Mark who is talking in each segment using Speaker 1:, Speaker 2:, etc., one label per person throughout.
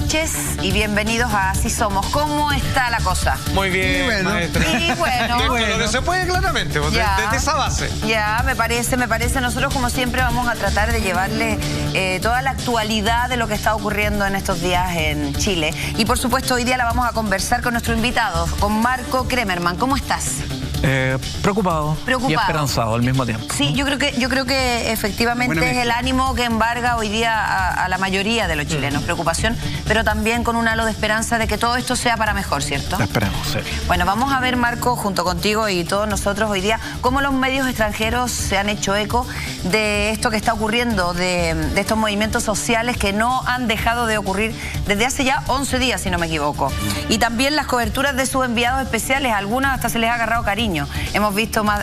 Speaker 1: noches y bienvenidos a Así Somos. ¿Cómo está la cosa?
Speaker 2: Muy bien,
Speaker 3: bueno.
Speaker 2: maestra.
Speaker 1: Y bueno.
Speaker 2: Lo que se puede claramente, desde esa base.
Speaker 1: Ya, me parece. Nosotros, como siempre, vamos a tratar de llevarle toda la actualidad de lo que está ocurriendo en estos días en Chile. Y, por supuesto, hoy día la vamos a conversar con nuestro invitado, con Marco Kremerman. ¿Cómo estás?
Speaker 4: Preocupado y esperanzado al mismo tiempo.
Speaker 1: Sí, yo creo que efectivamente es el ánimo que embarga hoy día a la mayoría de los chilenos. Preocupación, pero también con un halo de esperanza de que todo esto sea para mejor, ¿cierto?
Speaker 4: Esperemos, sí.
Speaker 1: Bueno, vamos a ver, Marco, junto contigo y todos nosotros hoy día, cómo los medios extranjeros se han hecho eco de esto que está ocurriendo, de estos movimientos sociales que no han dejado de ocurrir desde hace ya 11 días, si no me equivoco. Y también las coberturas de sus enviados especiales, algunas hasta se les ha agarrado cariño. Hemos visto más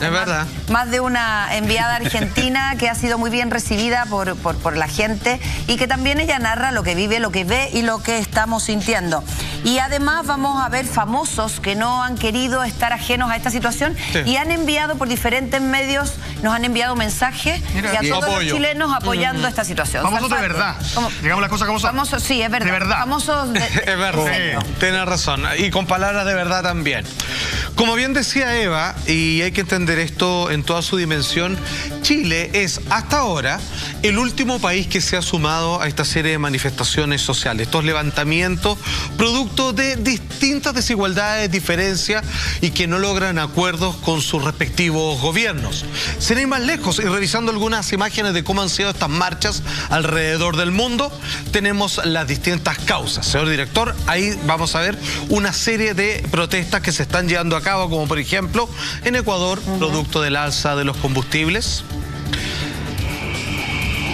Speaker 1: de una enviada argentina que ha sido muy bien recibida por la gente y que también ella narra lo que vive, lo que ve y lo que estamos sintiendo. Y además vamos a ver famosos que no han querido estar ajenos a esta situación y han enviado por diferentes medios, nos han enviado mensajes y a todos los chilenos apoyando esta situación.
Speaker 3: Famosos de verdad. Digamos las cosas como son.
Speaker 1: Famosos, sí, es verdad.
Speaker 3: De verdad.
Speaker 1: Famosos de
Speaker 2: es verdad. Tienes razón. Y con palabras de verdad también. Como bien decía Eva, y hay que entender esto en toda su dimensión, Chile es hasta ahora el último país que se ha sumado a esta serie de manifestaciones sociales, estos levantamientos producto de distintas desigualdades, diferencias y que no logran acuerdos con sus respectivos gobiernos. Sin ir más lejos y revisando algunas imágenes de cómo han sido estas marchas alrededor del mundo, tenemos las distintas causas. Señor director, ahí vamos a ver una serie de protestas que se están llevando a cabo, como por ejemplo en Ecuador, producto del alza de los combustibles.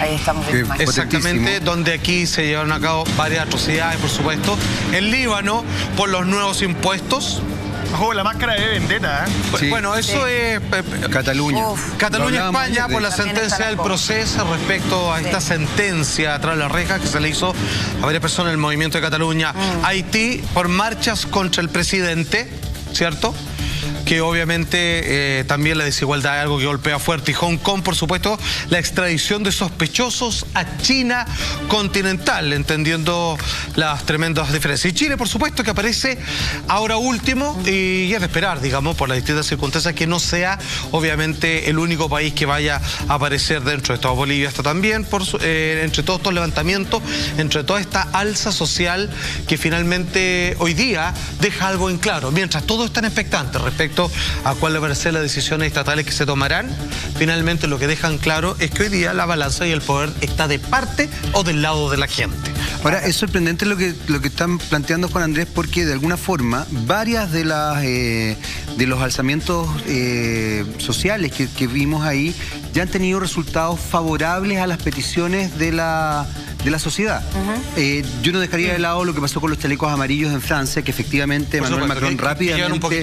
Speaker 1: Ahí estamos viendo.
Speaker 2: Exactamente, donde aquí se llevaron a cabo varias atrocidades, por supuesto. En Líbano, por los nuevos impuestos.
Speaker 3: Ojo, la máscara de vendetta, ¿eh?
Speaker 2: Sí. Bueno, eso es
Speaker 3: Cataluña.
Speaker 2: Cataluña, España, por la sentencia del proceso respecto a esta sentencia tras las rejas que se le hizo a varias personas del movimiento de Cataluña. Haití, por marchas contra el presidente, ¿cierto? Que obviamente también la desigualdad es algo que golpea fuerte. Y Hong Kong, por supuesto, la extradición de sospechosos a China continental, entendiendo las tremendas diferencias. Y Chile, por supuesto, que aparece ahora último, y es de esperar, digamos, por las distintas circunstancias, que no sea, obviamente, el único país que vaya a aparecer dentro de esto. Bolivia está también, entre todos estos levantamientos, entre toda esta alza social que finalmente hoy día deja algo en claro. Mientras todos están expectantes respecto a cuáles van a ser las decisiones estatales que se tomarán, finalmente lo que dejan claro es que hoy día la balanza y el poder está de parte o del lado de la gente.
Speaker 5: Ahora, es sorprendente lo que están planteando Juan Andrés, porque de alguna forma varias de los alzamientos sociales que vimos ahí ya han tenido resultados favorables a las peticiones de la sociedad. Yo no dejaría de lado lo que pasó con los chalecos amarillos en Francia, que efectivamente Emmanuel Macron rápidamente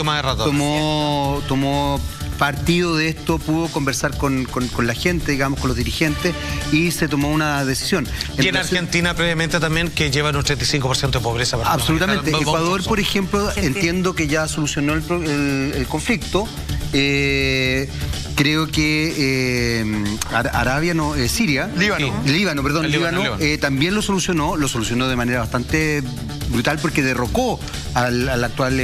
Speaker 5: tomó partido de esto, pudo conversar con la gente, digamos, con los dirigentes, y se tomó una decisión.
Speaker 2: Y en Argentina previamente también, que llevan un 35% de pobreza.
Speaker 5: Absolutamente. Ecuador, por ejemplo, entiendo que ya solucionó el conflicto. Creo que Siria, Líbano, también lo solucionó de manera bastante brutal, porque derrocó al actual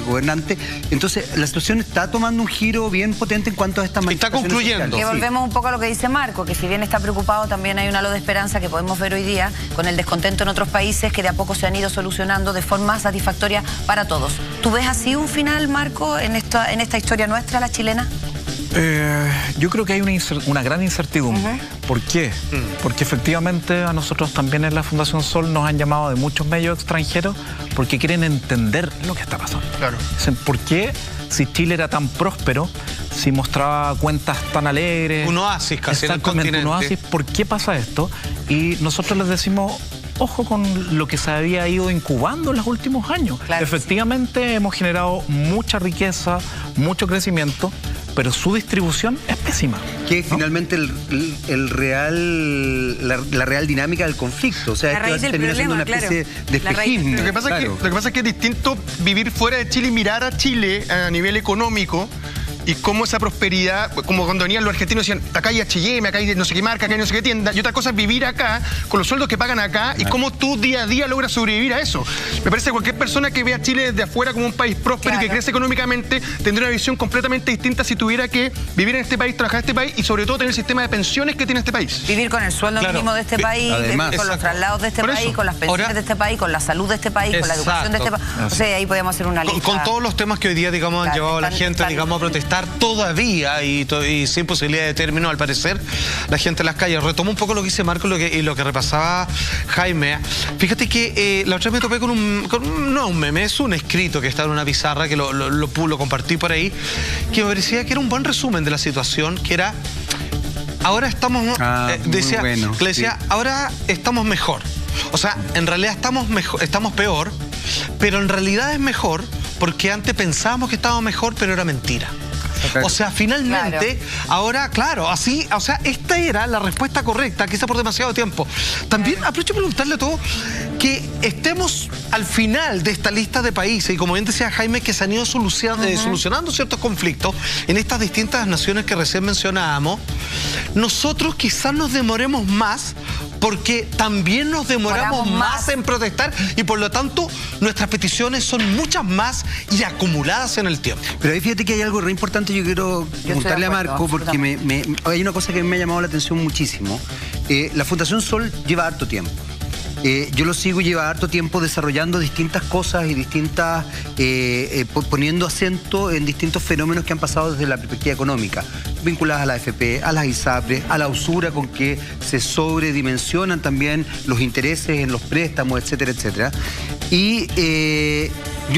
Speaker 5: gobernante. Entonces, la situación está tomando un giro bien potente en cuanto a esta manifestación.
Speaker 2: Está concluyendo.
Speaker 1: Que volvemos un poco a lo que dice Marco, que si bien está preocupado, también hay un halo de esperanza que podemos ver hoy día con el descontento en otros países que de a poco se han ido solucionando de forma satisfactoria para todos. ¿Tú ves así un final, Marco, en esta historia nuestra, la chilena?
Speaker 4: Yo creo que hay una gran incertidumbre. ¿Por qué? Porque efectivamente a nosotros también en la Fundación Sol nos han llamado de muchos medios extranjeros porque quieren entender lo que está pasando.
Speaker 3: Claro.
Speaker 4: Dicen, ¿por qué, si Chile era tan próspero, si mostraba cuentas tan alegres?
Speaker 2: Un oasis casi en el continente.
Speaker 4: Un oasis, ¿por qué pasa esto? Y nosotros les decimos, ojo con lo que se había ido incubando en los últimos años.
Speaker 1: Claro,
Speaker 4: efectivamente hemos generado mucha riqueza, mucho crecimiento, pero su distribución es pésima.
Speaker 5: Que finalmente la real dinámica del conflicto. O sea, esto termina siendo una especie de espejismo.
Speaker 3: Lo que pasa es que es distinto vivir fuera de Chile y mirar a Chile a nivel económico y cómo esa prosperidad, como cuando venían los argentinos decían, acá hay H&M, acá hay no sé qué marca, acá hay no sé qué tienda, y otra cosa es vivir acá, con los sueldos que pagan acá, y cómo tú día a día logras sobrevivir a eso. Me parece que cualquier persona que vea a Chile desde afuera como un país próspero y que crece económicamente, tendría una visión completamente distinta si tuviera que vivir en este país, trabajar en este país, y sobre todo tener el sistema de pensiones que tiene este país.
Speaker 1: Vivir con el sueldo mínimo de este país,
Speaker 5: además,
Speaker 1: con los traslados de este país, con las pensiones de este país, con la salud de este país, con la educación de este país. O sea, ahí podemos hacer una lista.
Speaker 2: Con todos los temas que hoy día, digamos, han llevado a la gente, digamos, a protestar todavía y sin posibilidad de término, al parecer, la gente en las calles. Retomo un poco lo que dice Marco y lo que repasaba Jaime. Fíjate que la otra vez me topé con un meme, es un escrito que está en una pizarra, que lo compartí por ahí, que me parecía que era un buen resumen de la situación, que era, ahora estamos, decía,
Speaker 5: bueno,
Speaker 2: le decía, ahora estamos mejor. O sea, en realidad estamos peor, pero en realidad es mejor porque antes pensábamos que estábamos mejor, pero era mentira. O sea, finalmente, ahora, claro, así, o sea, esta era la respuesta correcta, quizá por demasiado tiempo. También aprovecho de preguntarle a todos que estemos al final de esta lista de países, y como bien decía Jaime, que se han ido solucionando ciertos conflictos en estas distintas naciones que recién mencionábamos. Nosotros quizás nos demoremos más, porque también nos demoramos más en protestar, y por lo tanto nuestras peticiones son muchas más y acumuladas en el tiempo.
Speaker 5: Pero ahí fíjate que hay algo re importante, yo quiero preguntarle a Marco, porque hay una cosa que me ha llamado la atención muchísimo. La Fundación Sol lleva harto tiempo. Yo lo sigo y lleva harto tiempo desarrollando distintas cosas y distintas, poniendo acento en distintos fenómenos que han pasado desde la perspectiva económica, vinculadas a la AFP, a las ISAPRES, a la usura con que se sobredimensionan también los intereses en los préstamos, etcétera, etcétera. Y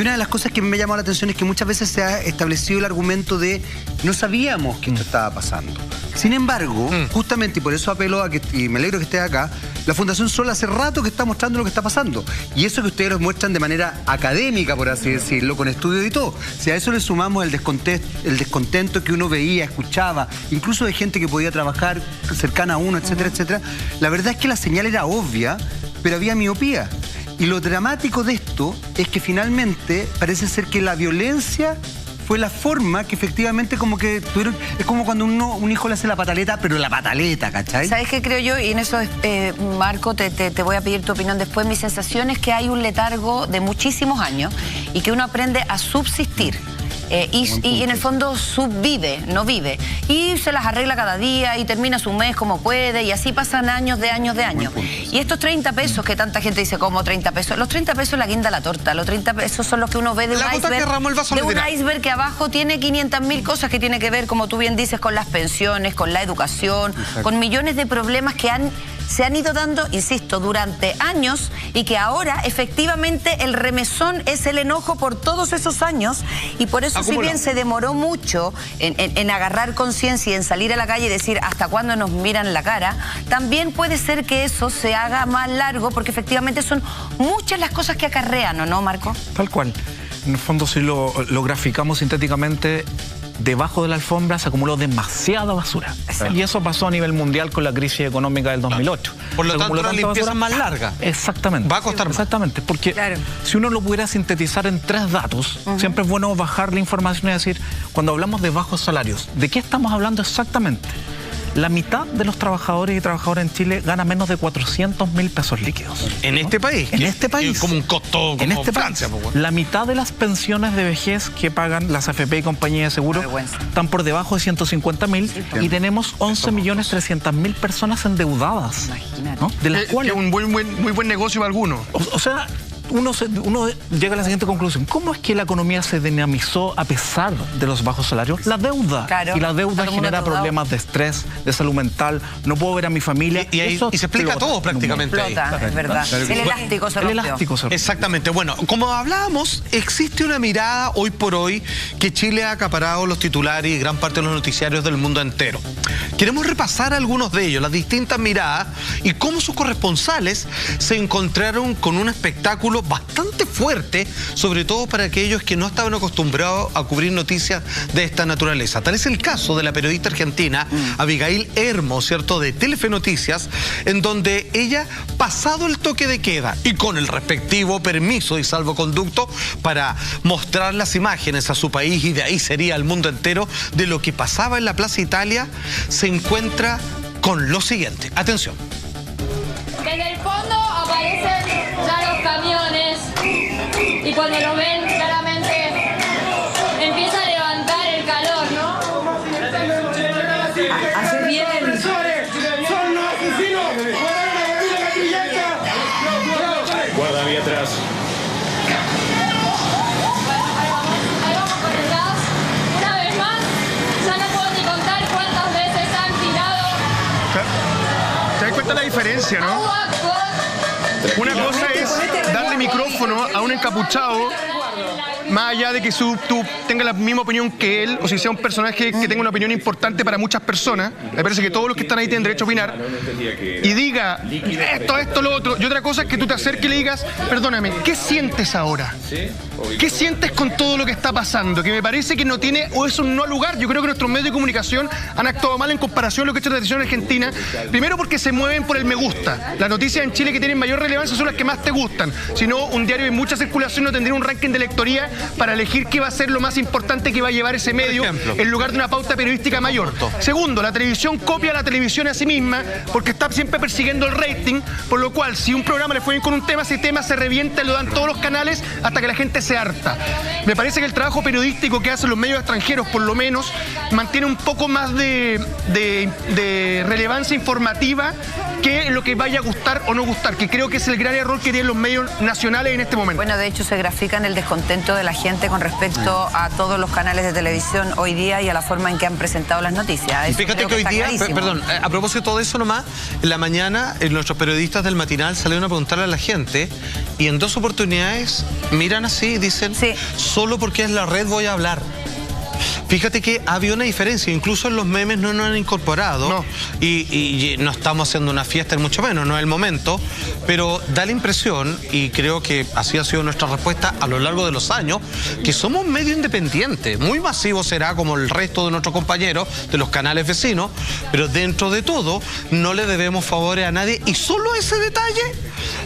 Speaker 5: una de las cosas que me ha llamado la atención es que muchas veces se ha establecido el argumento de no sabíamos que esto estaba pasando. Sin embargo, justamente, y por eso apelo a que, y me alegro que esté acá, la Fundación Sol hace rato que está mostrando lo que está pasando. Y eso que ustedes lo muestran de manera académica, por así decirlo, con estudios y todo. Si a eso le sumamos el descontento que uno veía, escuchaba, incluso de gente que podía trabajar cercana a uno, etcétera, etcétera, la verdad es que la señal era obvia, pero había miopía. Y lo dramático de esto es que finalmente parece ser que la violencia fue la forma que efectivamente como que tuvieron. Es como cuando un hijo le hace la pataleta, pero la pataleta, ¿cachai?
Speaker 1: ¿Sabes qué creo yo? Y en eso, Marco, te voy a pedir tu opinión después. Mi sensación es que hay un letargo de muchísimos años y que uno aprende a subsistir. Y en el fondo subvive, no vive. Y se las arregla cada día y termina su mes como puede, y así pasan años de años de años. Y estos 30 pesos que tanta gente dice, ¿cómo 30 pesos? Los 30 pesos es la guinda a la torta. Los 30 pesos son los que uno ve de un iceberg que abajo tiene 500.000 cosas que tiene que ver, como tú bien dices, con las pensiones, con la educación, con millones de problemas que se han ido dando, insisto, durante años, y que ahora efectivamente el remesón es el enojo por todos esos años, y por eso si bien se demoró mucho en agarrar conciencia y en salir a la calle y decir hasta cuándo nos miran la cara, también puede ser que eso se haga más largo, porque efectivamente son muchas las cosas que acarrean, ¿o no, Marco?
Speaker 4: Tal cual. En el fondo, si lo graficamos sintéticamente, debajo de la alfombra se acumuló demasiada basura. Exacto. Y eso pasó a nivel mundial con la crisis económica del 2008.
Speaker 2: Por lo tanto, la limpieza es más larga.
Speaker 4: Exactamente.
Speaker 2: Va a costar más.
Speaker 4: Exactamente, porque si uno lo pudiera sintetizar en 3 datos, siempre es bueno bajar la información y decir, cuando hablamos de bajos salarios, ¿de qué estamos hablando exactamente? La mitad de los trabajadores y trabajadoras en Chile gana menos de 400.000 pesos líquidos.
Speaker 2: ¿En este país?
Speaker 4: En este país.
Speaker 2: Como un costo como
Speaker 4: en este
Speaker 2: Francia.
Speaker 4: País. La mitad de las pensiones de vejez que pagan las AFP y compañías de seguro están por debajo de 150.000, y tenemos 11.300.000 personas endeudadas.
Speaker 1: Imagínate.
Speaker 4: ¿No? De las cuales...
Speaker 3: Que un muy buen negocio para algunos.
Speaker 4: O sea... Uno llega a la siguiente conclusión. ¿Cómo es que la economía se dinamizó a pesar de los bajos salarios? La deuda.
Speaker 1: Claro,
Speaker 4: y la deuda genera problemas de estrés, de salud mental. No puedo ver a mi familia.
Speaker 2: Y se explica todo prácticamente.
Speaker 1: Explota, es verdad. El elástico se rompió.
Speaker 2: Exactamente. Bueno, como hablábamos, existe una mirada hoy por hoy que Chile ha acaparado los titulares y gran parte de los noticiarios del mundo entero. Queremos repasar algunos de ellos, las distintas miradas, y cómo sus corresponsales se encontraron con un espectáculo capítulo bastante fuerte, sobre todo para aquellos que no estaban acostumbrados a cubrir noticias de esta naturaleza. Tal es el caso de la periodista argentina Abigail Hermo, ¿cierto?, de Telefe Noticias, en donde ella, pasado el toque de queda y con el respectivo permiso y salvoconducto para mostrar las imágenes a su país y de ahí sería al mundo entero de lo que pasaba en la Plaza Italia, se encuentra con lo siguiente. Atención.
Speaker 6: En el fondo aparecen ya los camiones y cuando los ven claramente empieza a levantar el calor, ¿no?
Speaker 1: Hace bien el...
Speaker 7: ¡Son los asesinos! Guarda ahí atrás.
Speaker 6: Ahí vamos con el gas. Una vez más, ya no puedo ni contar cuántas veces han tirado
Speaker 3: ¿Te das cuenta la diferencia, no?
Speaker 6: agua con...
Speaker 3: Una cosa es darle micrófono a un encapuchado, más allá de que tú tengas la misma opinión que él, o si sea un personaje que tenga una opinión importante para muchas personas. Me parece que todos los que están ahí tienen derecho a opinar. Y diga esto, lo otro. Y otra cosa es que tú te acerques y le digas, perdóname, ¿qué sientes ahora? ¿Qué sientes con todo lo que está pasando? Que me parece que no tiene, o es un no lugar. Yo creo que nuestros medios de comunicación han actuado mal en comparación a lo que ha hecho la televisión argentina. Primero porque se mueven por el me gusta. Las noticias en Chile que tienen mayor relevancia son las que más te gustan. Si no, un diario de mucha circulación no tendría un ranking de lectoría para elegir qué va a ser lo más importante que va a llevar ese medio en lugar de una pauta periodística mayor. Segundo, la televisión copia a la televisión a sí misma porque está siempre persiguiendo el rating, por lo cual si un programa le fue bien con un tema, ese tema se revienta y lo dan todos los canales hasta que la gente se harta. Me parece que el trabajo periodístico que hacen los medios extranjeros, por lo menos, mantiene un poco más de relevancia informativa que lo que vaya a gustar o no gustar, que creo que es el gran error que tienen los medios nacionales en este momento.
Speaker 1: Bueno, de hecho se grafica en el descontento de la gente con respecto a todos los canales de televisión hoy día y a la forma en que han presentado las noticias. Eso
Speaker 2: fíjate que hoy día, perdón, a propósito de eso nomás, en la mañana nuestros periodistas del matinal salieron a preguntarle a la gente y en 2 oportunidades miran así y dicen,
Speaker 1: sí,
Speaker 2: solo porque es la red voy a hablar. Fíjate que había una diferencia, incluso en los memes no nos han incorporado.
Speaker 3: No.
Speaker 2: Y no estamos haciendo una fiesta, ni mucho menos, no es el momento, pero da la impresión, y creo que así ha sido nuestra respuesta a lo largo de los años, que somos medio independientes. Muy masivo será como el resto de nuestros compañeros de los canales vecinos, pero dentro de todo no le debemos favores a nadie, y solo ese detalle,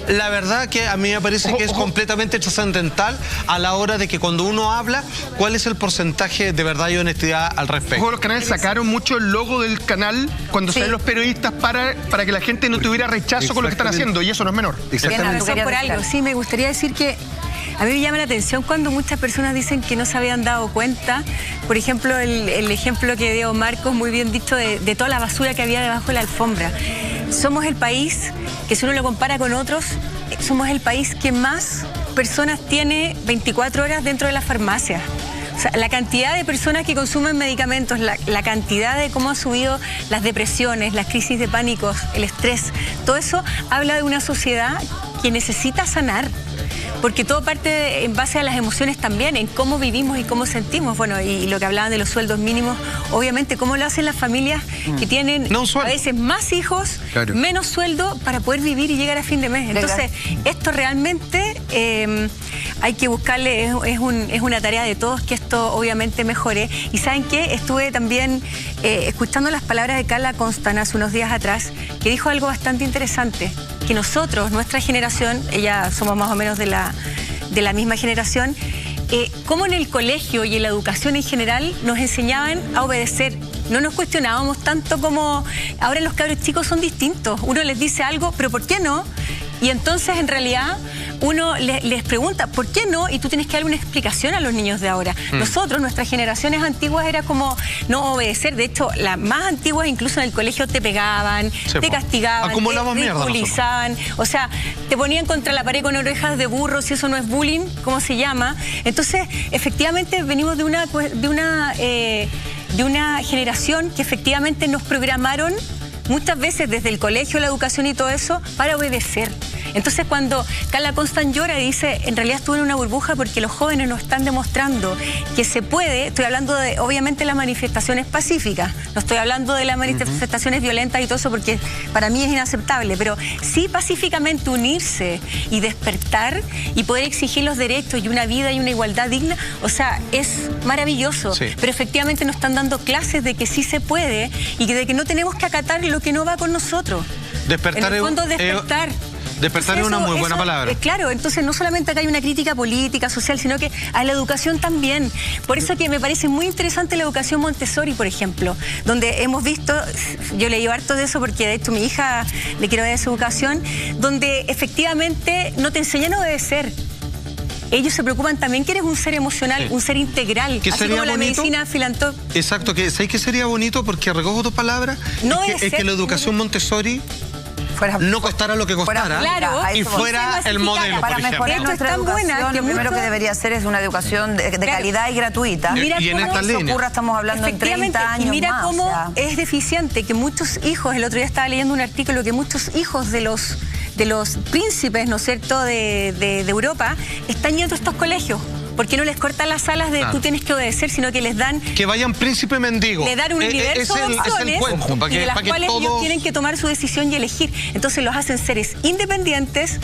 Speaker 2: la verdad que a mí me parece que es completamente trascendental a la hora de que cuando uno habla, cuál es el porcentaje de verdad y honestidad al respecto.
Speaker 3: Los canales sacaron mucho el logo del canal cuando salen los periodistas para que la gente no tuviera rechazo con lo que están haciendo, y eso no es menor.
Speaker 1: Exactamente.
Speaker 8: Por algo. Sí, me gustaría decir que a mí me llama la atención cuando muchas personas dicen que no se habían dado cuenta. Por ejemplo, el ejemplo que dio Marcos, muy bien dicho, de toda la basura que había debajo de la alfombra. Somos el país que, si uno lo compara con otros, somos el país que más personas tiene 24 horas dentro de la farmacia. O sea, la cantidad de personas que consumen medicamentos, la cantidad de cómo han subido las depresiones, las crisis de pánico, el estrés, todo eso habla de una sociedad que necesita sanar. Porque todo parte en base a las emociones también, en cómo vivimos y cómo sentimos. Bueno, y lo que hablaban de los sueldos mínimos, obviamente, cómo lo hacen las familias que tienen a veces más hijos, menos sueldo para poder vivir y llegar a fin de mes. Entonces, esto realmente hay que buscarle, es una tarea de todos que esto obviamente mejore. Y ¿saben qué? Estuve también escuchando las palabras de Carla Constant hace unos días atrás, que dijo algo bastante interesante, que nosotros, nuestra generación, ella somos más o menos de la misma generación, como en el colegio y en la educación en general nos enseñaban a obedecer. No nos cuestionábamos tanto como ahora los cabros chicos son distintos. Uno les dice algo, pero ¿por qué no? Y entonces, en realidad, uno les pregunta, ¿por qué no? Y tú tienes que darle una explicación a los niños de ahora. Nosotros, nuestras generaciones antiguas, era como no obedecer. De hecho, las más antiguas, incluso en el colegio, te pegaban, te castigaban, te ridiculizaban. O sea, te ponían contra la pared con orejas de burro, si eso no es bullying, ¿cómo se llama? Entonces, efectivamente, venimos de una generación que efectivamente nos programaron muchas veces desde el colegio, la educación y todo eso, para obedecer. Entonces cuando Carla Constant llora y dice, en realidad estuve en una burbuja porque los jóvenes nos están demostrando que se puede, estoy hablando de obviamente las manifestaciones pacíficas, no estoy hablando de las manifestaciones violentas y todo eso porque para mí es inaceptable, pero sí pacíficamente unirse y despertar y poder exigir los derechos y una vida y una igualdad digna, o sea, es maravilloso,
Speaker 2: sí.
Speaker 8: Pero efectivamente nos están dando clases de que sí se puede y de que no tenemos que acatar lo que no va con nosotros.
Speaker 2: Despertar
Speaker 8: en el fondo, despertar.
Speaker 2: Despertar es una muy buena palabra.
Speaker 8: Claro, entonces no solamente acá hay una crítica política, social, sino que a la educación también. Por eso que me parece muy interesante la educación Montessori, por ejemplo, donde hemos visto, yo leí harto de eso porque de hecho mi hija le quiero dar esa educación, donde efectivamente no te enseñan a obedecer. Ellos se preocupan también que eres un ser emocional, un ser integral,
Speaker 2: ¿Qué
Speaker 8: así
Speaker 2: sería
Speaker 8: como la
Speaker 2: bonito?
Speaker 8: medicina filantrópica.
Speaker 2: Exacto, ¿sabes qué sería bonito? Porque recojo tus palabras, es que la educación Montessori no costara lo que costara y fuera el modelo,
Speaker 1: para
Speaker 2: por ejemplo.
Speaker 1: mejorar nuestra educación, lo primero que debería ser es una educación de calidad y gratuita.
Speaker 8: Mira
Speaker 2: y en esta línea
Speaker 1: ocurra, estamos hablando de 30 años
Speaker 8: y mira
Speaker 1: más,
Speaker 8: cómo
Speaker 1: o sea,
Speaker 8: es deficiente que muchos hijos, el otro día estaba leyendo un artículo que muchos hijos de los príncipes, ¿no es cierto?, de Europa, están yendo a estos colegios. Porque no les cortan las alas de tú tienes que obedecer, sino que les dan...
Speaker 2: Que vayan príncipe mendigo.
Speaker 8: Le dan un universo de opciones y de las cuales ellos tienen que tomar su decisión y elegir. Entonces los hacen seres independientes,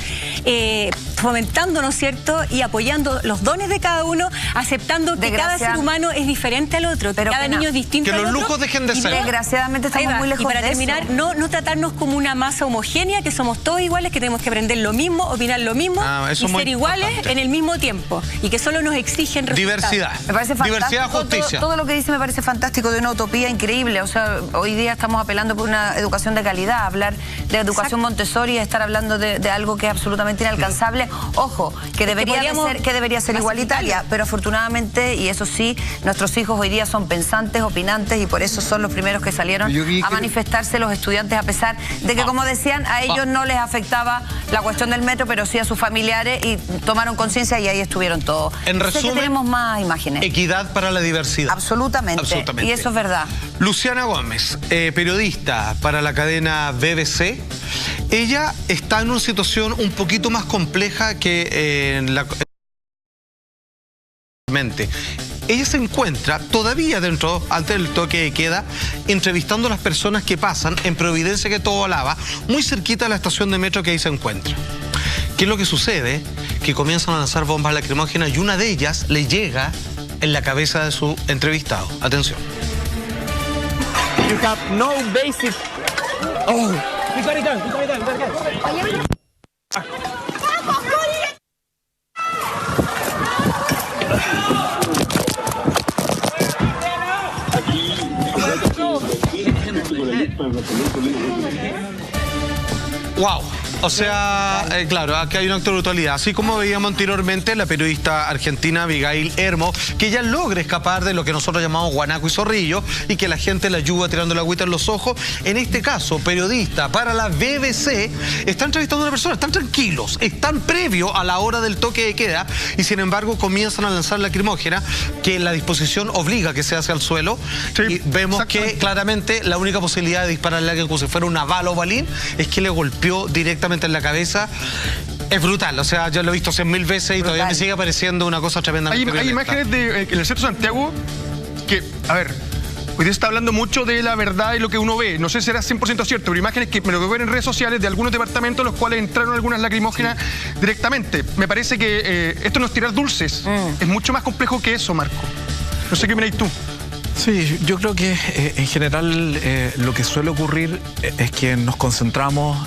Speaker 8: fomentando, ¿no es cierto?, y apoyando los dones de cada uno, aceptando que cada ser humano es diferente al otro, que cada niño es distinto
Speaker 2: al otro. Que los
Speaker 8: lujos
Speaker 2: dejen de ser.
Speaker 1: Desgraciadamente estamos muy lejos de eso.
Speaker 8: Y para terminar, no tratarnos como una masa homogénea, que somos todos iguales, que tenemos que aprender lo mismo, opinar lo mismo y ser iguales en el mismo tiempo. Y que solo nos exigen resultados.
Speaker 2: Diversidad.
Speaker 1: Me parece fantástico.
Speaker 2: Diversidad, justicia.
Speaker 1: Todo lo que dice me parece fantástico, de una utopía increíble. O sea, hoy día estamos apelando por una educación de calidad. Hablar de educación Montessori es estar hablando de algo que es absolutamente inalcanzable. Ojo, que debería ser igualitaria, pero afortunadamente, y eso sí, nuestros hijos hoy día son pensantes, opinantes, y por eso son los primeros que salieron a manifestarse, los estudiantes, a pesar de que, como decían, a ellos no les afectaba la cuestión del metro, pero sí a sus familiares, y tomaron conciencia y ahí estuvieron todos.
Speaker 2: En resumen,
Speaker 1: que tenemos más imágenes.
Speaker 2: Equidad para la diversidad.
Speaker 1: Absolutamente. Y eso es verdad.
Speaker 2: Luciana Gómez, periodista para la cadena BBC. Ella está en una situación un poquito más compleja que en la... Ella se encuentra todavía antes del toque de queda, entrevistando a las personas que pasan en Providencia, que todo alaba, muy cerquita de la estación de metro que ahí se encuentra. ¿Qué es lo que sucede? Que comienzan a lanzar bombas lacrimógenas y una de ellas le llega en la cabeza de su entrevistado. Atención.
Speaker 7: You have no basic... Oh. We got it done.
Speaker 2: Wow. O sea, claro, aquí hay una acto de brutalidad. Así como veíamos anteriormente la periodista argentina Abigail Hermo, que ella logra escapar de lo que nosotros llamamos guanaco y zorrillo y que la gente la ayuda tirando la agüita en los ojos. En este caso, periodista para la BBC, está entrevistando a una persona, están tranquilos, están previo a la hora del toque de queda y sin embargo comienzan a lanzar lacrimógena, que la disposición obliga que se hace al suelo. Sí, y vemos que claramente la única posibilidad de dispararle a alguien como si fuera una bala o balín es que le golpeó directamente en la cabeza. Es brutal, o sea, yo lo he visto 100.000 veces y todavía me sigue pareciendo una cosa tremendamente
Speaker 3: Hay imágenes en el centro de Santiago que, a ver, hoy día se está hablando mucho de la verdad y lo que uno ve. No sé si será 100% cierto, pero imágenes que me lo veo en redes sociales de algunos departamentos en los cuales entraron algunas lacrimógenas directamente. Me parece que esto no es tirar dulces. Es mucho más complejo que eso, Marco. No sé qué miráis tú.
Speaker 4: Sí, yo creo que en general lo que suele ocurrir es que nos concentramos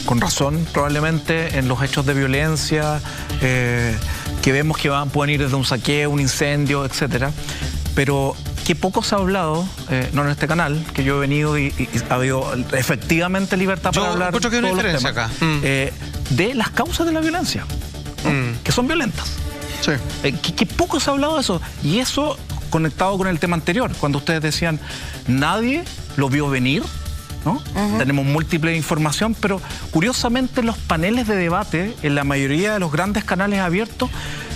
Speaker 4: con razón probablemente en los hechos de violencia que vemos que pueden ir desde un saqueo, un incendio, etcétera, pero que poco se ha hablado, no en este canal, que yo he venido y ha habido efectivamente libertad para hablar
Speaker 2: que hay una diferencia acá.
Speaker 4: De las causas de la violencia, ¿no? Que son violentas.
Speaker 3: Sí.
Speaker 4: Que poco se ha hablado de eso, y eso conectado con el tema anterior, cuando ustedes decían nadie lo vio venir, ¿no? Tenemos múltiple información, pero curiosamente en los paneles de debate, en la mayoría de los grandes canales abiertos,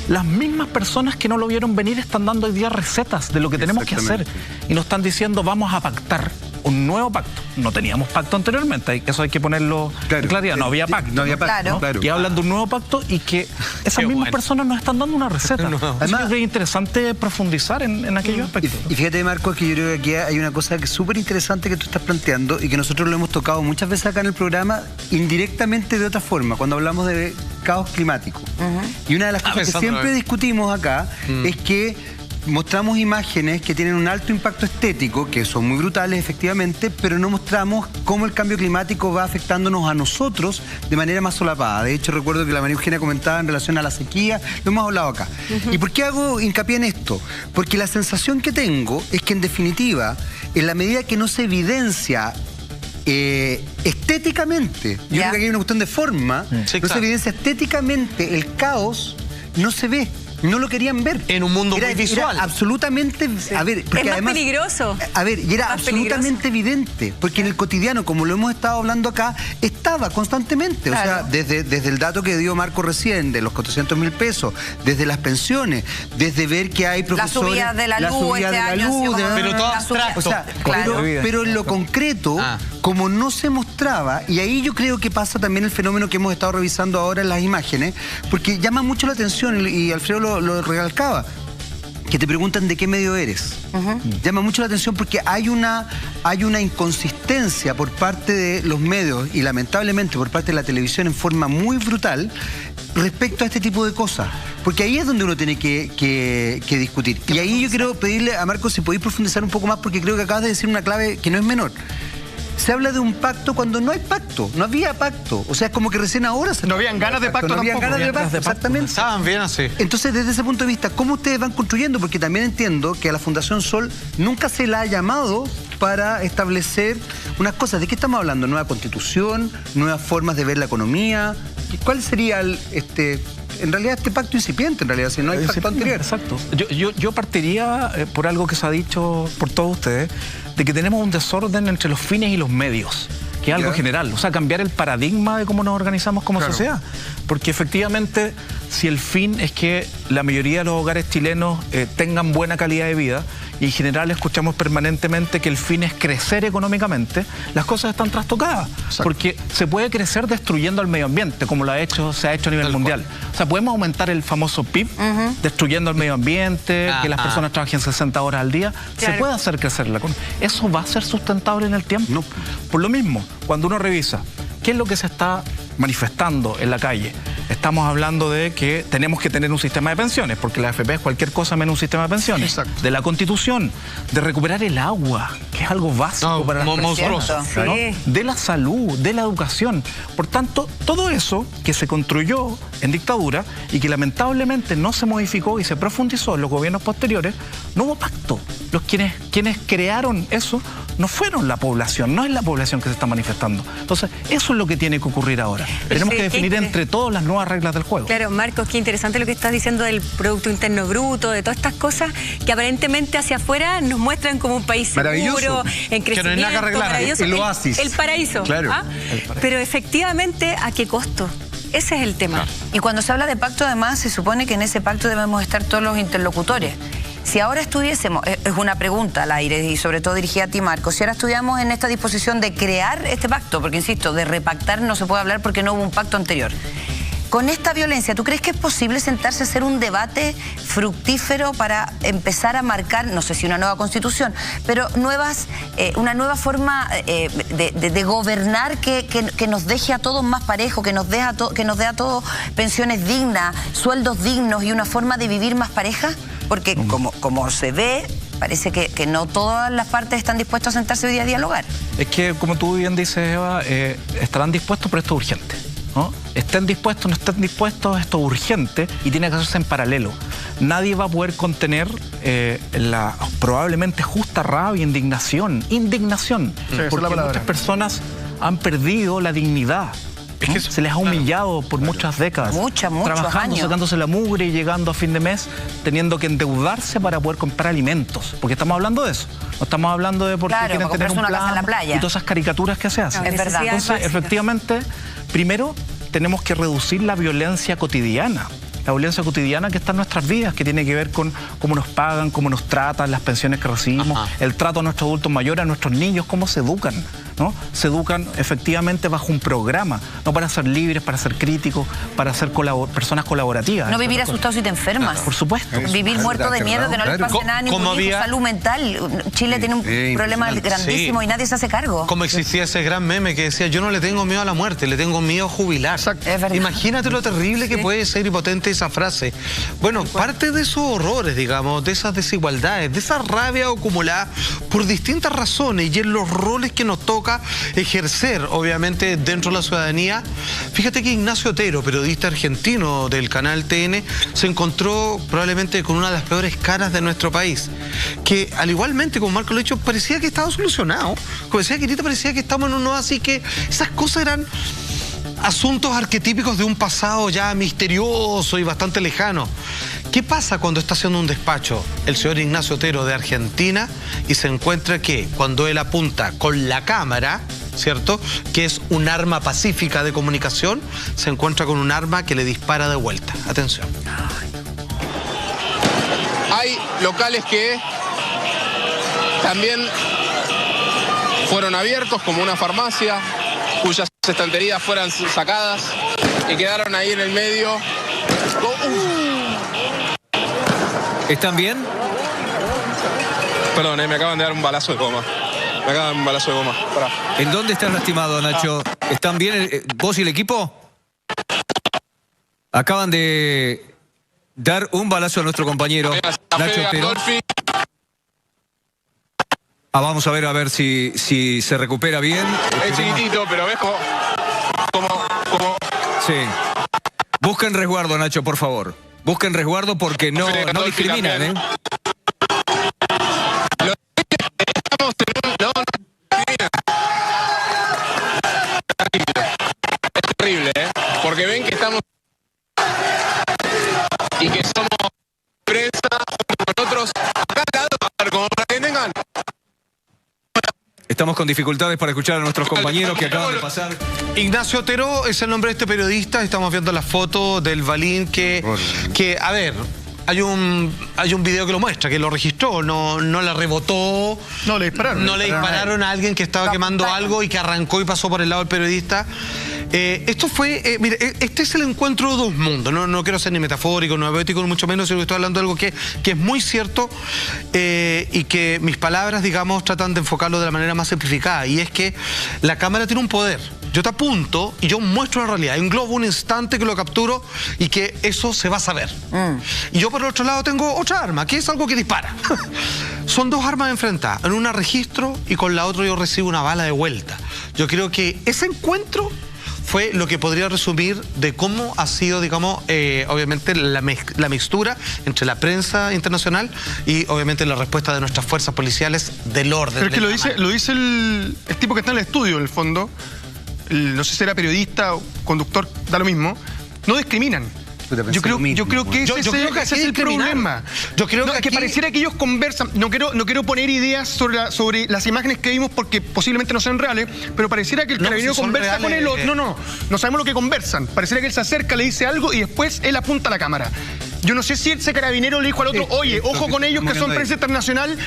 Speaker 4: las mismas personas que no lo vieron venir están dando hoy día recetas de lo que tenemos que hacer y nos están diciendo vamos a pactar. un nuevo pacto. No teníamos pacto anteriormente, eso hay que ponerlo en claridad. No había pacto.
Speaker 5: No había pacto, claro.
Speaker 4: Y hablan de un nuevo pacto y que esas mismas personas nos están dando una receta. Además, es interesante profundizar en aquellos aspectos.
Speaker 5: Y fíjate, Marcos, que yo creo que aquí hay una cosa que es súper interesante que tú estás planteando y que nosotros lo hemos tocado muchas veces acá en el programa, indirectamente de otra forma, cuando hablamos de caos climático. Y una de las cosas que siempre discutimos acá es que mostramos imágenes que tienen un alto impacto estético, que son muy brutales efectivamente, pero no mostramos cómo el cambio climático va afectándonos a nosotros de manera más solapada. De hecho, recuerdo que la María Eugenia comentaba en relación a la sequía, lo hemos hablado acá. ¿Y por qué hago hincapié en esto? Porque la sensación que tengo es que en definitiva, en la medida que no se evidencia estéticamente, yo creo que aquí hay una cuestión de forma, se evidencia estéticamente el caos, no se ve. No lo querían ver.
Speaker 2: En un mundo muy visual.
Speaker 5: Era absolutamente... A ver, porque
Speaker 8: es más
Speaker 5: además,
Speaker 8: peligroso.
Speaker 5: A ver, y era absolutamente evidente. Porque en el cotidiano, como lo hemos estado hablando acá, estaba constantemente.
Speaker 8: Claro.
Speaker 5: O sea, desde el dato que dio Marco recién, de los 400.000 pesos, desde las pensiones, desde ver que hay profesores...
Speaker 1: La subida de la luz este año.
Speaker 2: Pero todo abstracto.
Speaker 5: O sea,
Speaker 1: claro.
Speaker 5: pero en lo concreto, como no se mostraba, y ahí yo creo que pasa también el fenómeno que hemos estado revisando ahora en las imágenes, porque llama mucho la atención, y Alfredo lo recalcaba, que te preguntan de qué medio eres. Llama mucho la atención porque hay una inconsistencia por parte de los medios y lamentablemente por parte de la televisión en forma muy brutal respecto a este tipo de cosas. Porque ahí es donde uno tiene que discutir. Y ahí yo quiero pedirle a Marcos si podéis profundizar un poco más, porque creo que acabas de decir una clave que no es menor. Se habla de un pacto cuando no hay pacto, no había pacto. O sea, es como que recién ahora se...
Speaker 3: No habían ganas de pacto tampoco.
Speaker 5: No habían ganas de pacto, exactamente.
Speaker 2: Estaban bien así.
Speaker 5: Entonces, desde ese punto de vista, ¿cómo ustedes van construyendo? Porque también entiendo que a la Fundación Sol nunca se la ha llamado para establecer unas cosas. ¿De qué estamos hablando? ¿Nueva constitución? ¿Nuevas formas de ver la economía? ¿Cuál sería en realidad este pacto incipiente, en realidad, si no hay pacto anterior?
Speaker 4: Exacto. Yo partiría por algo que se ha dicho por todos ustedes, de que tenemos un desorden entre los fines y los medios, que es algo general. O sea, cambiar el paradigma de cómo nos organizamos como sociedad. Porque efectivamente, si el fin es que la mayoría de los hogares chilenos tengan buena calidad de vida, y en general escuchamos permanentemente que el fin es crecer económicamente, las cosas están trastocadas. Porque se puede crecer destruyendo al medio ambiente, como se ha hecho a nivel mundial. O sea, podemos aumentar el famoso PIB destruyendo el medio ambiente, que las personas trabajen 60 horas al día. Se puede hacer crecer la economía. ¿Eso va a ser sustentable en el tiempo? No. Por lo mismo, cuando uno revisa qué es lo que se está manifestando en la calle, estamos hablando de que tenemos que tener un sistema de pensiones, porque la AFP es cualquier cosa menos un sistema de pensiones. De la Constitución, de recuperar el agua, que es algo básico para las personas, ¿no? De la salud, de la educación. Por tanto, todo eso que se construyó en dictadura y que lamentablemente no se modificó y se profundizó en los gobiernos posteriores, no hubo pacto. Quienes crearon eso no fueron la población, no es la población que se está manifestando. Entonces, eso es lo que tiene que ocurrir ahora. Tenemos que definir entre todos las nuevas reglas del juego.
Speaker 8: Claro, Marcos, qué interesante lo que estás diciendo del Producto Interno Bruto, de todas estas cosas que aparentemente hacia afuera nos muestran como un país seguro, en crecimiento,
Speaker 2: que no hay nada que arreglar,
Speaker 8: maravilloso,
Speaker 5: el oasis.
Speaker 8: El paraíso.
Speaker 5: Claro.
Speaker 8: Pero efectivamente, ¿a qué costo? Ese es el tema.
Speaker 1: Y cuando se habla de pacto, además, se supone que en ese pacto debemos estar todos los interlocutores. Si ahora estuviésemos, es una pregunta al aire y sobre todo dirigida a ti, Marcos, si ahora estuviéramos en esta disposición de crear este pacto, porque insisto, de repactar no se puede hablar porque no hubo un pacto anterior. Con esta violencia, ¿tú crees que es posible sentarse a hacer un debate fructífero para empezar a marcar, no sé si una nueva constitución, pero una nueva forma de gobernar que nos deje a todos más parejos, que nos dé a todos pensiones dignas, sueldos dignos y una forma de vivir más pareja? Porque como se ve, parece que no todas las partes están dispuestas a sentarse hoy día a dialogar.
Speaker 4: Es que, como tú bien dices, Eva, estarán dispuestos, pero esto es urgente, ¿no? Estén dispuestos, no estén dispuestos, esto es urgente y tiene que hacerse en paralelo. Nadie va a poder contener la probablemente justa rabia, indignación, porque muchas personas han perdido la dignidad. ¿No? Se les ha humillado por muchas décadas.
Speaker 1: Muchos
Speaker 4: trabajando,
Speaker 1: años.
Speaker 4: sacándose la mugre y llegando a fin de mes, teniendo que endeudarse para poder comprar alimentos. Porque estamos hablando de eso. No estamos hablando de por qué quieren tener un
Speaker 1: casa en la playa.
Speaker 4: Y todas esas caricaturas que se hacen.
Speaker 1: Es verdad.
Speaker 4: Entonces, efectivamente, primero tenemos que reducir la violencia cotidiana. la violencia cotidiana que está en nuestras vidas, que tiene que ver con cómo nos pagan, cómo nos tratan, las pensiones que recibimos, el trato a nuestros adultos mayores, a nuestros niños, cómo se educan, ¿no? Se educan efectivamente bajo un programa, no para ser libres, para ser críticos, para ser personas colaborativas.
Speaker 1: No vivir asustado si te enfermas.
Speaker 4: Por supuesto.
Speaker 1: Vivir muerto de miedo, que no les pase nada a ningún hijo, salud mental. Chile tiene un problema grandísimo y nadie se hace cargo.
Speaker 2: Como existía ese gran meme que decía, yo no le tengo miedo a la muerte, le tengo miedo a jubilar. Imagínate lo terrible que puede ser y potente esa frase. Bueno, parte de esos horrores, digamos, de esas desigualdades, de esa rabia acumulada por distintas razones y en los roles que nos toca ejercer, obviamente, dentro de la ciudadanía. Fíjate que Ignacio Otero, periodista argentino del canal TN, se encontró probablemente con una de las peores caras de nuestro país, que al igualmente como Marco lo ha dicho, parecía que estaba solucionado. Como decía Quirita, parecía que estamos en uno así, que esas cosas eran asuntos arquetípicos de un pasado ya misterioso y bastante lejano. ¿Qué pasa cuando está haciendo un despacho el señor Ignacio Otero de Argentina y se encuentra que cuando él apunta con la cámara, ¿cierto?, que es un arma pacífica de comunicación, se encuentra con un arma que le dispara de vuelta? Atención.
Speaker 9: Hay locales que también fueron abiertos, como una farmacia, cuyas estanterías fueron sacadas y quedaron ahí en el medio.
Speaker 10: ¿Están bien?
Speaker 9: Perdón, me acaban de dar un balazo de goma. Me acaban de dar un balazo de goma. Pará.
Speaker 10: ¿En dónde estás lastimado, Nacho? ¿Están bien vos y el equipo? Acaban de dar un balazo a nuestro compañero Nacho Otero. Vamos a ver si se recupera bien.
Speaker 9: Es chiquitito, pero ves como...
Speaker 10: Sí. Busquen resguardo, Nacho, por favor. Busquen resguardo porque no discriminan, ¿eh?
Speaker 9: Estamos en un... No discriminan. Es terrible, ¿eh? Porque ven que estamos... Y que somos prensa junto con otros acá al lado, como para que tengan...
Speaker 10: Estamos con dificultades para escuchar a nuestros compañeros que acaban de pasar.
Speaker 2: Ignacio Otero es el nombre de este periodista. Estamos viendo la foto del balín que a ver, hay un video que lo muestra, que lo registró, no la rebotó.
Speaker 3: No le dispararon.
Speaker 2: No le dispararon a alguien que estaba quemando algo y que arrancó y pasó por el lado del periodista. Esto fue, mire, este es el encuentro de dos mundos. No quiero ser ni metafórico, no poético, ni mucho menos, sino que estoy hablando de algo que es muy cierto y que mis palabras, digamos, tratan de enfocarlo de la manera más simplificada. Y es que la cámara tiene un poder. Yo te apunto y yo muestro la realidad. Englobo un instante que lo capturo y que eso se va a saber. Y yo por el otro lado tengo otra arma, que es algo que dispara. Son dos armas enfrentadas. En una registro y con la otra yo recibo una bala de vuelta. Yo creo que ese encuentro fue lo que podría resumir de cómo ha sido, digamos, obviamente la mixtura entre la prensa internacional y obviamente la respuesta de nuestras fuerzas policiales del orden.
Speaker 3: Pero es que lo dice el tipo que está en el estudio, en el fondo. No sé si era periodista o conductor, da lo mismo. No discriminan. Yo creo que ese es el problema. Yo creo que pareciera que ellos conversan. No quiero poner ideas sobre las imágenes que vimos porque posiblemente no sean reales, pero pareciera que el carabinero conversa con el otro. No sabemos lo que conversan. Pareciera que él se acerca, le dice algo y después él apunta a la cámara. Yo no sé si ese carabinero le dijo al otro, oye, ojo con ellos que son prensa internacional,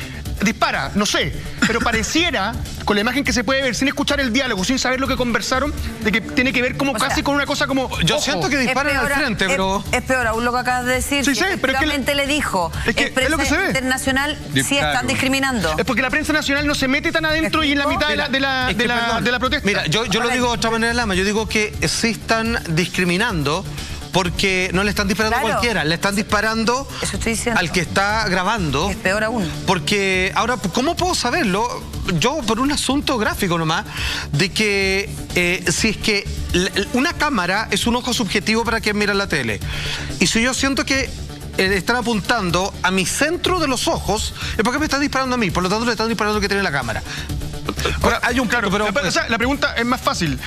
Speaker 3: dispara, no sé. Pero pareciera, con la imagen que se puede ver, sin escuchar el diálogo, sin saber lo que conversaron, de que tiene que ver como casi con una cosa como...
Speaker 2: Yo siento que disparan al frente, pero...
Speaker 1: Es peor aún lo que acabas de decir.
Speaker 3: Sí, pero
Speaker 1: efectivamente le dijo,
Speaker 3: es lo que se ve.
Speaker 1: Internacional sí están discriminando.
Speaker 3: Es porque la prensa nacional no se mete tan adentro y en la mitad de la protesta.
Speaker 2: Mira, yo lo digo de otra manera, Lama. Yo digo que sí están discriminando porque no le están disparando a cualquiera, le están disparando al que está grabando.
Speaker 1: Es peor aún.
Speaker 2: Porque, ahora, ¿cómo puedo saberlo? Yo, por un asunto gráfico nomás, de que si es que una cámara es un ojo subjetivo para quien mira la tele. Y si yo siento que están apuntando a mi centro de los ojos, es porque me están disparando a mí, por lo tanto le están disparando al que tiene la cámara.
Speaker 3: Ahora, hay un claro, pero o sea, la pregunta es más fácil.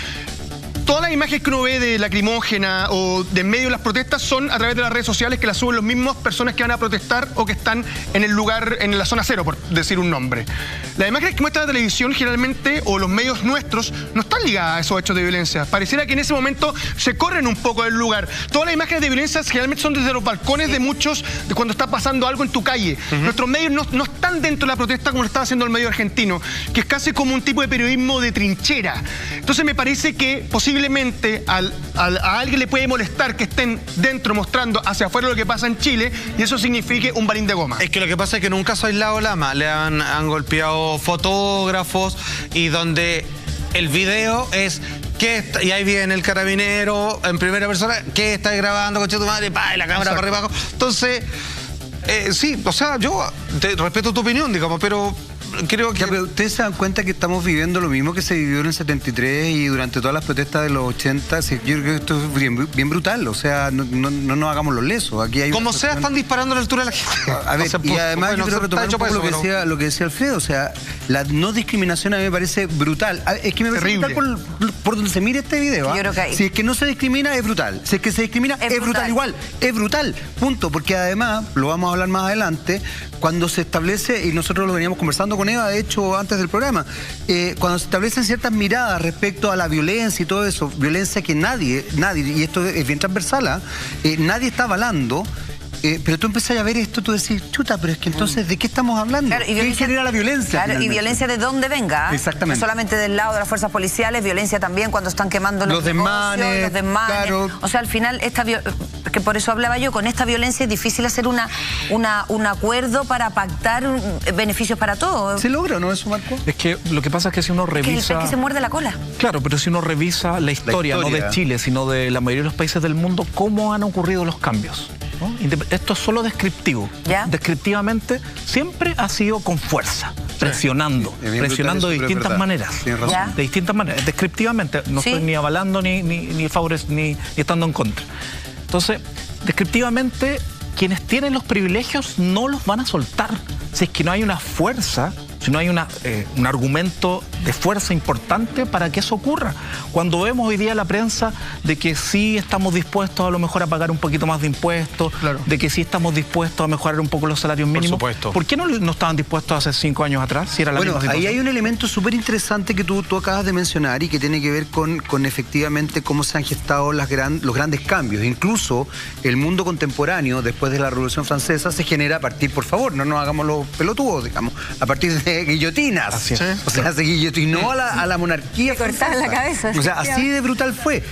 Speaker 3: todas las imágenes que uno ve de lacrimógena o de en medio de las protestas son a través de las redes sociales que las suben los mismos personas que van a protestar o que están en el lugar, en la zona cero, por decir un nombre. Las imágenes que muestra la televisión generalmente, o los medios nuestros, no están ligadas a esos hechos de violencia. Pareciera que en ese momento se corren un poco del lugar. Todas las imágenes de violencia generalmente son desde los balcones de muchos, de cuando está pasando algo en tu calle. Nuestros medios no están dentro de la protesta como lo está haciendo el medio argentino, que es casi como un tipo de periodismo de trinchera. Entonces me parece que posiblemente a alguien le puede molestar que estén dentro mostrando hacia afuera lo que pasa en Chile y eso signifique un balín de goma.
Speaker 2: Es que lo que pasa es que en un caso aislado, Lama, le han golpeado fotógrafos y donde el video es y ahí viene el carabinero en primera persona, ¿qué está grabando, coche tu madre? Y la cámara para arriba abajo. Entonces, sí, o sea, yo respeto tu opinión, digamos, pero creo que...
Speaker 5: Pero ustedes se dan cuenta que estamos viviendo lo mismo que se vivió en el 73 y durante todas las protestas de los 80. Yo creo que esto es bien brutal, o sea, no nos hagamos los lesos. Aquí hay
Speaker 2: como sea, están disparando a la altura de la gente.
Speaker 5: A ver, y además yo quiero retomar un poco lo que decía Alfredo, o sea, la no discriminación a mí me parece brutal. Es que me parece brutal por donde se mire este video.
Speaker 1: Yo creo que
Speaker 5: si es que no se discrimina, es brutal. Si es que se discrimina, es brutal igual. Es brutal, punto. Porque además, lo vamos a hablar más adelante, cuando se establece, y nosotros lo veníamos conversando con Eva, de hecho, antes del programa, cuando se establecen ciertas miradas respecto a la violencia y todo eso, violencia que nadie, y esto es bien transversal, nadie está avalando. Pero tú empezás a ver esto, tú decís, chuta, pero es que entonces, ¿de qué estamos hablando?
Speaker 1: Claro,
Speaker 5: ¿Qué genera la violencia?
Speaker 1: Claro, y violencia de dónde venga.
Speaker 5: Exactamente.
Speaker 1: No solamente del lado de las fuerzas policiales, violencia también cuando están quemando los
Speaker 5: desmanes.
Speaker 1: Los desmanes.
Speaker 5: Claro.
Speaker 1: O sea, al final, que por eso hablaba yo, con esta violencia es difícil hacer un acuerdo para pactar beneficios para todos.
Speaker 5: ¿Se logra, no, eso, Marco?
Speaker 4: Es que lo que pasa es que si uno revisa...
Speaker 1: Es que se muerde la cola.
Speaker 4: Claro, pero si uno revisa la historia, no de Chile, sino de la mayoría de los países del mundo, ¿cómo han ocurrido los cambios? ¿No? Esto es solo descriptivo.
Speaker 1: ¿Ya?
Speaker 4: Descriptivamente siempre ha sido con fuerza, presionando de distintas maneras.
Speaker 1: ¿Ya?
Speaker 4: De distintas maneras. Descriptivamente, no estoy ni avalando ni estando en contra. Entonces, descriptivamente, quienes tienen los privilegios no los van a soltar. Si es que no hay una fuerza, si no hay un argumento de fuerza importante para que eso ocurra. Cuando vemos hoy día la prensa de que sí estamos dispuestos a lo mejor a pagar un poquito más de impuestos, de que sí estamos dispuestos a mejorar un poco los salarios mínimos,
Speaker 2: por supuesto.
Speaker 4: ¿Por qué no estaban dispuestos hace 5 años atrás? Si era la misma situación.
Speaker 5: Ahí hay un elemento súper interesante que tú acabas de mencionar y que tiene que ver con efectivamente cómo se han gestado los grandes cambios. Incluso el mundo contemporáneo, después de la Revolución Francesa, se genera a partir, por favor, no nos hagamos los pelotudos, digamos, a partir de guillotinas.
Speaker 4: Así es.
Speaker 5: O sea, se guillotinó a la monarquía.
Speaker 8: Cortaban la cabeza.
Speaker 5: O sea, así de brutal fue.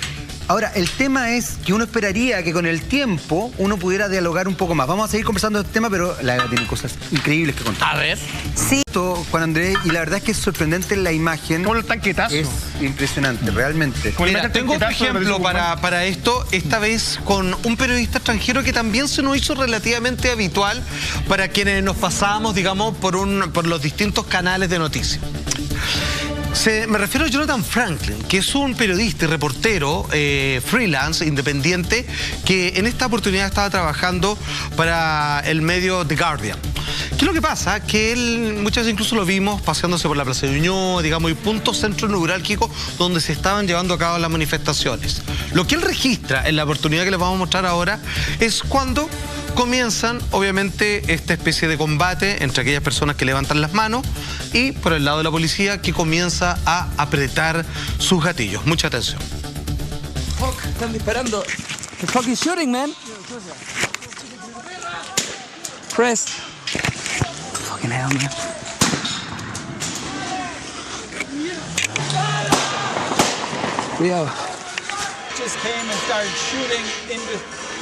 Speaker 5: Ahora, el tema es que uno esperaría que con el tiempo uno pudiera dialogar un poco más. Vamos a seguir conversando de este tema, pero la Eva tiene cosas increíbles que contar.
Speaker 2: A ver.
Speaker 1: Sí.
Speaker 5: Juan Andrés, y la verdad es que es sorprendente la imagen.
Speaker 3: Como el tanquetazo.
Speaker 5: Es impresionante, realmente.
Speaker 2: Mira, tengo un ejemplo para esto, esta vez con un periodista extranjero que también se nos hizo relativamente habitual para quienes nos pasábamos, digamos, por los distintos canales de noticias. Me refiero a Jonathan Franklin, que es un periodista y reportero freelance, independiente, que en esta oportunidad estaba trabajando para el medio The Guardian. ¿Qué es lo que pasa? Que él muchas veces incluso lo vimos paseándose por la Plaza de Ñuñoa, digamos, y punto centro neurálgico donde se estaban llevando a cabo las manifestaciones. Lo que él registra en la oportunidad que les vamos a mostrar ahora es cuando comienzan, obviamente, esta especie de combate entre aquellas personas que levantan las manos y por el lado de la policía que comienza a apretar sus gatillos. Mucha atención.
Speaker 11: Fuck, están disparando. The fuck is shooting, man? Press. Fucking hell, man. Leo.
Speaker 12: Just came and started shooting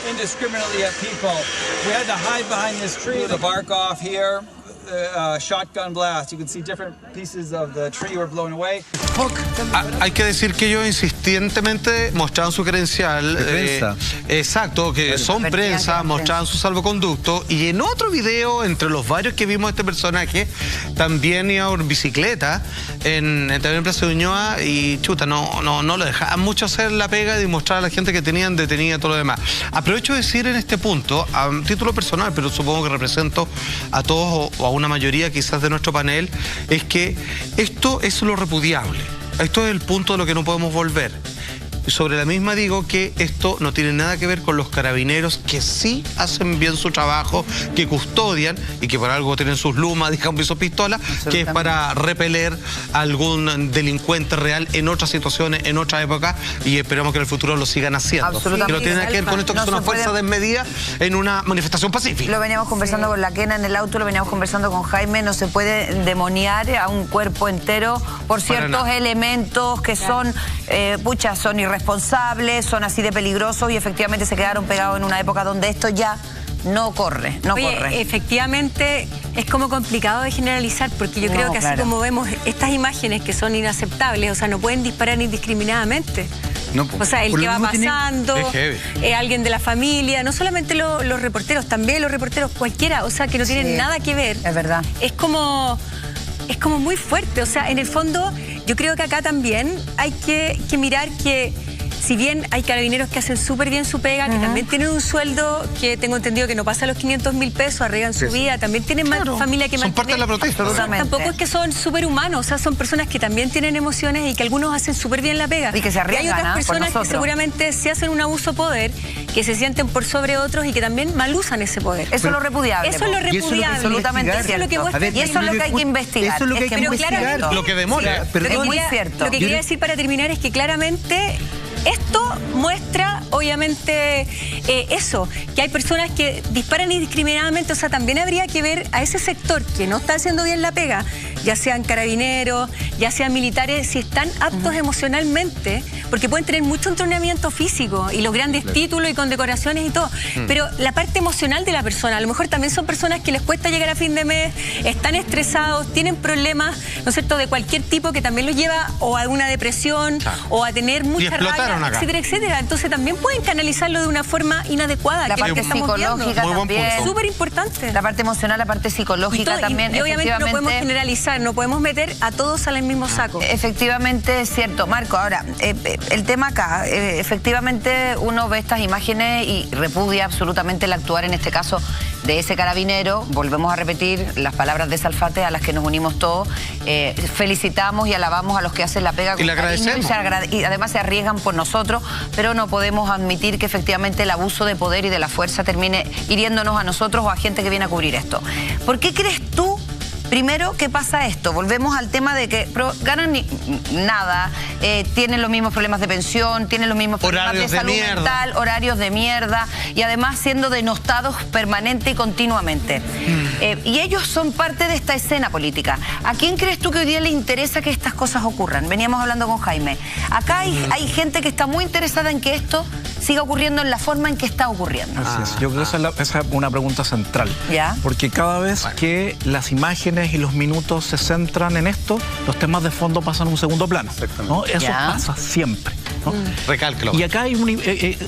Speaker 12: indiscriminately at people. We had to hide behind this tree. The bark off here, shotgun blast. You can see different pieces of the tree were blown away.
Speaker 2: Hay que decir que ellos insistentemente mostraban su credencial.
Speaker 5: Prensa.
Speaker 2: Exacto, que son prensa, mostraban su salvoconducto. Y en otro video, entre los varios que vimos este personaje, también iba en bicicleta, también en Plaza de Ñuñoa, y chuta, no lo dejaban mucho hacer la pega y mostrar a la gente que tenían detenida y todo lo demás. Aprovecho de decir en este punto, a título personal, pero supongo que represento a todos o a una mayoría quizás de nuestro panel, es que esto es lo repudiable. Esto es el punto de lo que no podemos volver. Y sobre la misma digo que esto no tiene nada que ver con los carabineros, que sí hacen bien su trabajo, que custodian y que por algo tienen sus lumas, digamos, y sus pistolas, que es para repeler a algún delincuente real en otras situaciones, en otra época, y esperamos que en el futuro lo sigan haciendo. Que no tiene nada que ver con esto, que es una fuerza desmedida en una manifestación pacífica.
Speaker 1: Lo veníamos conversando con la Kena en el auto, lo veníamos conversando con Jaime, no se puede demoniar a un cuerpo entero por ciertos elementos que son, son irresponsables, son así de peligrosos y efectivamente se quedaron pegados en una época donde esto ya no corre, corre.
Speaker 8: Efectivamente es como complicado de generalizar porque yo creo que así como vemos estas imágenes que son inaceptables, o sea, no pueden disparar indiscriminadamente. No, o sea, el que va pasando, alguien de la familia, no solamente los reporteros, también los reporteros cualquiera, o sea, que no tienen nada que ver.
Speaker 1: Es verdad.
Speaker 8: Es como muy fuerte, o sea, en el fondo yo creo que acá también hay que mirar que si bien hay carabineros que hacen súper bien su pega, que también tienen un sueldo que tengo entendido que no pasa los 500.000 pesos, arriesgan su vida, también tienen más familia que mantener.
Speaker 2: Son parte de la protesta.
Speaker 8: Tampoco es que son súper humanos, o sea, son personas que también tienen emociones y que algunos hacen súper bien la pega.
Speaker 1: Y que se arriesgan,
Speaker 8: y hay otras personas que seguramente se hacen un abuso de poder, que se sienten por sobre otros y que también mal usan ese poder.
Speaker 1: Eso es lo repudiable.
Speaker 8: Eso es lo repudiable.
Speaker 1: Absolutamente cierto.
Speaker 8: Y eso es lo que hay que investigar.
Speaker 5: Eso es lo que hay que investigar.
Speaker 2: Lo que demora.
Speaker 1: Es muy cierto.
Speaker 8: Lo que quería decir para terminar es que claramente esto muestra, obviamente, eso, que hay personas que disparan indiscriminadamente, o sea, también habría que ver a ese sector que no está haciendo bien la pega, ya sean carabineros, ya sean militares, si están aptos emocionalmente, porque pueden tener mucho entrenamiento físico y los grandes títulos y condecoraciones y todo, pero la parte emocional de la persona, a lo mejor también son personas que les cuesta llegar a fin de mes, están estresados, tienen problemas, ¿no es cierto?, de cualquier tipo que también los lleva o a una depresión o a tener mucha rabia, etcétera, etcétera. Entonces también pueden canalizarlo de una forma inadecuada.
Speaker 1: La parte psicológica también.
Speaker 8: Súper importante.
Speaker 1: La parte emocional, la parte psicológica también.
Speaker 8: Y obviamente no podemos generalizar, no podemos meter a todos al mismo saco.
Speaker 1: Efectivamente es cierto. Marco, ahora, el tema acá, efectivamente uno ve estas imágenes y repudia absolutamente el actuar en este caso de ese carabinero. Volvemos a repetir las palabras de Salfate a las que nos unimos todos. Felicitamos y alabamos a los que hacen la pega con
Speaker 2: y le agradecemos.
Speaker 1: Y además se arriesgan por nosotros, pero no podemos admitir que efectivamente el abuso de poder y de la fuerza termine hiriéndonos a nosotros o a gente que viene a cubrir esto. ¿Por qué crees tú, primero, que pasa esto? Volvemos al tema de que ganan nada, tienen los mismos problemas de pensión, tienen los mismos problemas de salud mental, horarios de mierda, y además siendo denostados permanente y continuamente. Y ellos son parte de esta escena política. ¿A quién crees tú que hoy día le interesa que estas cosas ocurran? Veníamos hablando con Jaime. Acá hay gente que está muy interesada en que esto siga ocurriendo en la forma en que está ocurriendo.
Speaker 4: Así es. Yo creo que esa es una pregunta central.
Speaker 1: ¿Ya?
Speaker 4: Porque cada vez que las imágenes y los minutos se centran en esto, los temas de fondo pasan a un segundo plano, ¿no? Eso pasa siempre, ¿no?
Speaker 2: Recálculo.
Speaker 4: Y acá hay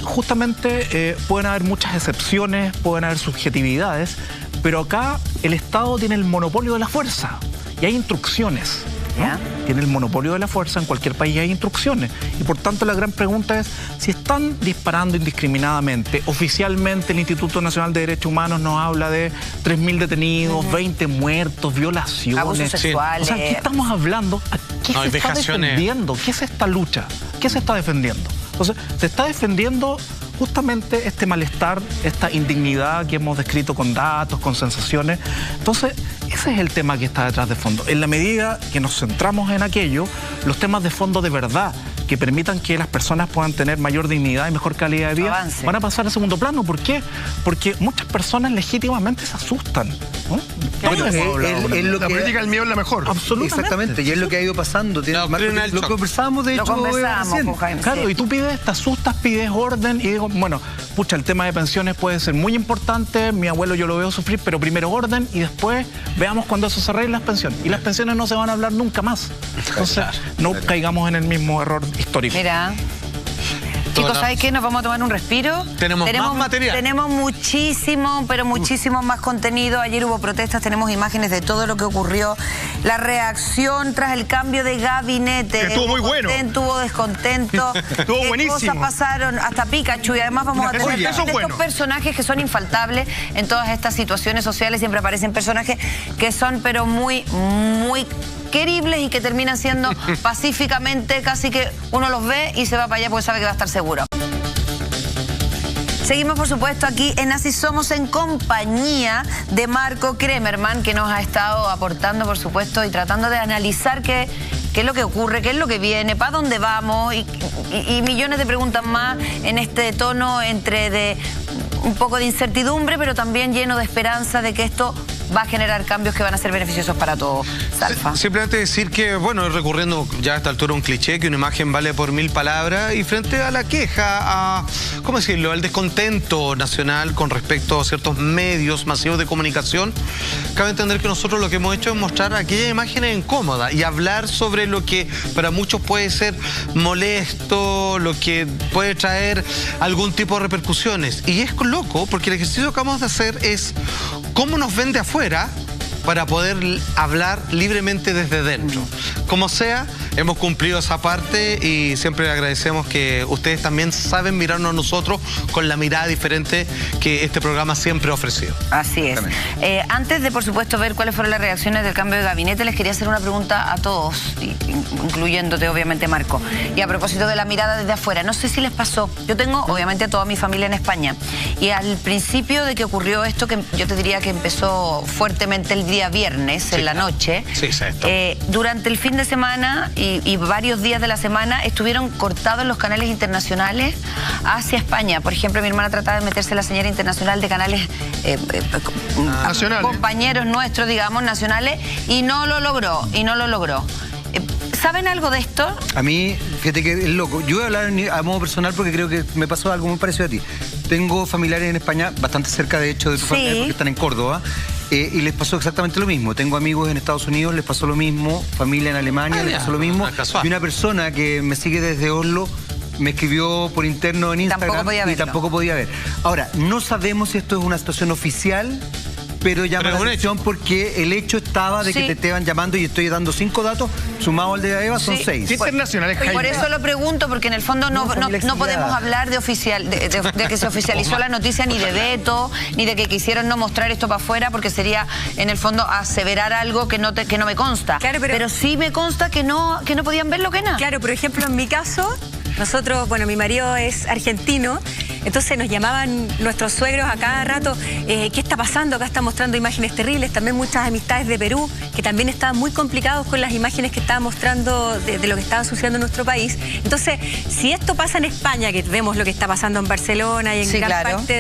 Speaker 4: justamente pueden haber muchas excepciones, pueden haber subjetividades, pero acá el Estado tiene el monopolio de la fuerza y hay instrucciones, ¿no? Tiene el monopolio de la fuerza, en cualquier país hay instrucciones. Y por tanto la gran pregunta es, si están disparando indiscriminadamente, oficialmente el Instituto Nacional de Derechos Humanos nos habla de 3.000 detenidos, 20 muertos, violaciones.
Speaker 1: Abusos sexuales.
Speaker 4: O sea, ¿qué estamos hablando? ¿Qué se está defendiendo? ¿Qué es esta lucha? ¿Qué se está defendiendo? Entonces, se está defendiendo justamente este malestar, esta indignidad que hemos descrito con datos, con sensaciones. Entonces, ese es el tema que está detrás de fondo. En la medida que nos centramos en aquello, los temas de fondo de verdad que permitan que las personas puedan tener mayor dignidad y mejor calidad de vida, van a pasar a segundo plano. ¿Por qué? Porque muchas personas legítimamente se asustan, ¿no?
Speaker 3: Bueno, la política del miedo es la mejor.
Speaker 4: Absolutamente.
Speaker 5: Exactamente, y es lo que ha ido pasando. Lo conversamos, de hecho,
Speaker 1: recién.
Speaker 4: Claro, y tú pides, te asustas, pides orden y digo, bueno, pucha, el tema de pensiones puede ser muy importante, mi abuelo yo lo veo sufrir, pero primero orden y después veamos cuando eso se arregle las pensiones. Y las pensiones no se van a hablar nunca más. Entonces, no caigamos en el mismo error histórico.
Speaker 1: Mira. Chicos, ¿sabes qué? Nos vamos a tomar un respiro.
Speaker 2: Tenemos más material.
Speaker 1: Tenemos muchísimo, pero muchísimo más contenido. Ayer hubo protestas, tenemos imágenes de todo lo que ocurrió. La reacción tras el cambio de gabinete.
Speaker 3: Que estuvo muy bueno.
Speaker 1: Hubo descontento.
Speaker 3: Estuvo buenísimo.
Speaker 1: Cosas pasaron hasta Pikachu y además vamos a tener estos personajes que son infaltables en todas estas situaciones sociales. Siempre aparecen personajes que son, pero muy queribles y que terminan siendo pacíficamente, casi que uno los ve y se va para allá porque sabe que va a estar seguro. Seguimos, por supuesto, aquí en Así Somos en compañía de Marco Kremerman, que nos ha estado aportando, por supuesto, y tratando de analizar qué es lo que ocurre, qué es lo que viene, para dónde vamos y millones de preguntas más en este tono entre de un poco de incertidumbre, pero también lleno de esperanza de que esto va a generar cambios que van a ser beneficiosos para todos. Salfa.
Speaker 2: Simplemente decir que, bueno, recurriendo ya a esta altura un cliché, que una imagen vale por 1000 palabras, y frente a la queja, a, ¿cómo decirlo?, al descontento nacional con respecto a ciertos medios masivos de comunicación, cabe entender que nosotros lo que hemos hecho es mostrar aquellas imágenes incómodas y hablar sobre lo que para muchos puede ser molesto, lo que puede traer algún tipo de repercusiones. Y es loco, porque el ejercicio que acabamos de hacer es cómo nos ven de afuera para poder hablar libremente desde dentro. Como sea, hemos cumplido esa parte y siempre agradecemos que ustedes también saben mirarnos a nosotros con la mirada diferente que este programa siempre ha ofrecido.
Speaker 1: Así es. Antes de, por supuesto, ver cuáles fueron las reacciones del cambio de gabinete, les quería hacer una pregunta a todos, incluyéndote, obviamente, Marco. Y a propósito de la mirada desde afuera, no sé si les pasó. Yo tengo, obviamente, toda mi familia en España. Y al principio de que ocurrió esto, que yo te diría que empezó fuertemente el día viernes, en la noche, durante el fin de semana y varios días de la semana estuvieron cortados los canales internacionales hacia España. Por ejemplo, mi hermana trataba de meterse la señal internacional de canales compañeros nuestros, digamos, nacionales, y no lo logró, ¿Saben algo de esto?
Speaker 5: A mí, fíjate que es loco. Yo voy a hablar a modo personal porque creo que me pasó algo muy parecido a ti. Tengo familiares en España, bastante cerca de hecho de tu familia, porque están en Córdoba. Y les pasó exactamente lo mismo. Tengo amigos en Estados Unidos, les pasó lo mismo. Familia en Alemania, les pasó lo mismo. Y una persona que me sigue desde Oslo me escribió por interno en Instagram y tampoco podía ver. Ahora, no sabemos si esto es una situación oficial, pero llama la atención porque el hecho estaba de que te estaban llamando y estoy dando 5 datos, sumado al de Eva son 6.
Speaker 3: Internacionales,
Speaker 1: Por eso lo pregunto, porque en el fondo no podemos hablar de que se oficializó la noticia, ni de veto, ni de que quisieron no mostrar esto para afuera, porque sería en el fondo aseverar algo que no me consta. Claro, pero sí me consta que no podían verlo que nada.
Speaker 8: Claro, por ejemplo, en mi caso, nosotros, bueno, mi marido es argentino, entonces nos llamaban nuestros suegros a cada rato, ¿qué está pasando? Acá están mostrando imágenes terribles, también muchas amistades de Perú, que también estaban muy complicados con las imágenes que estaban mostrando de lo que estaba sucediendo en nuestro país. Entonces, si esto pasa en España, que vemos lo que está pasando en Barcelona y en gran parte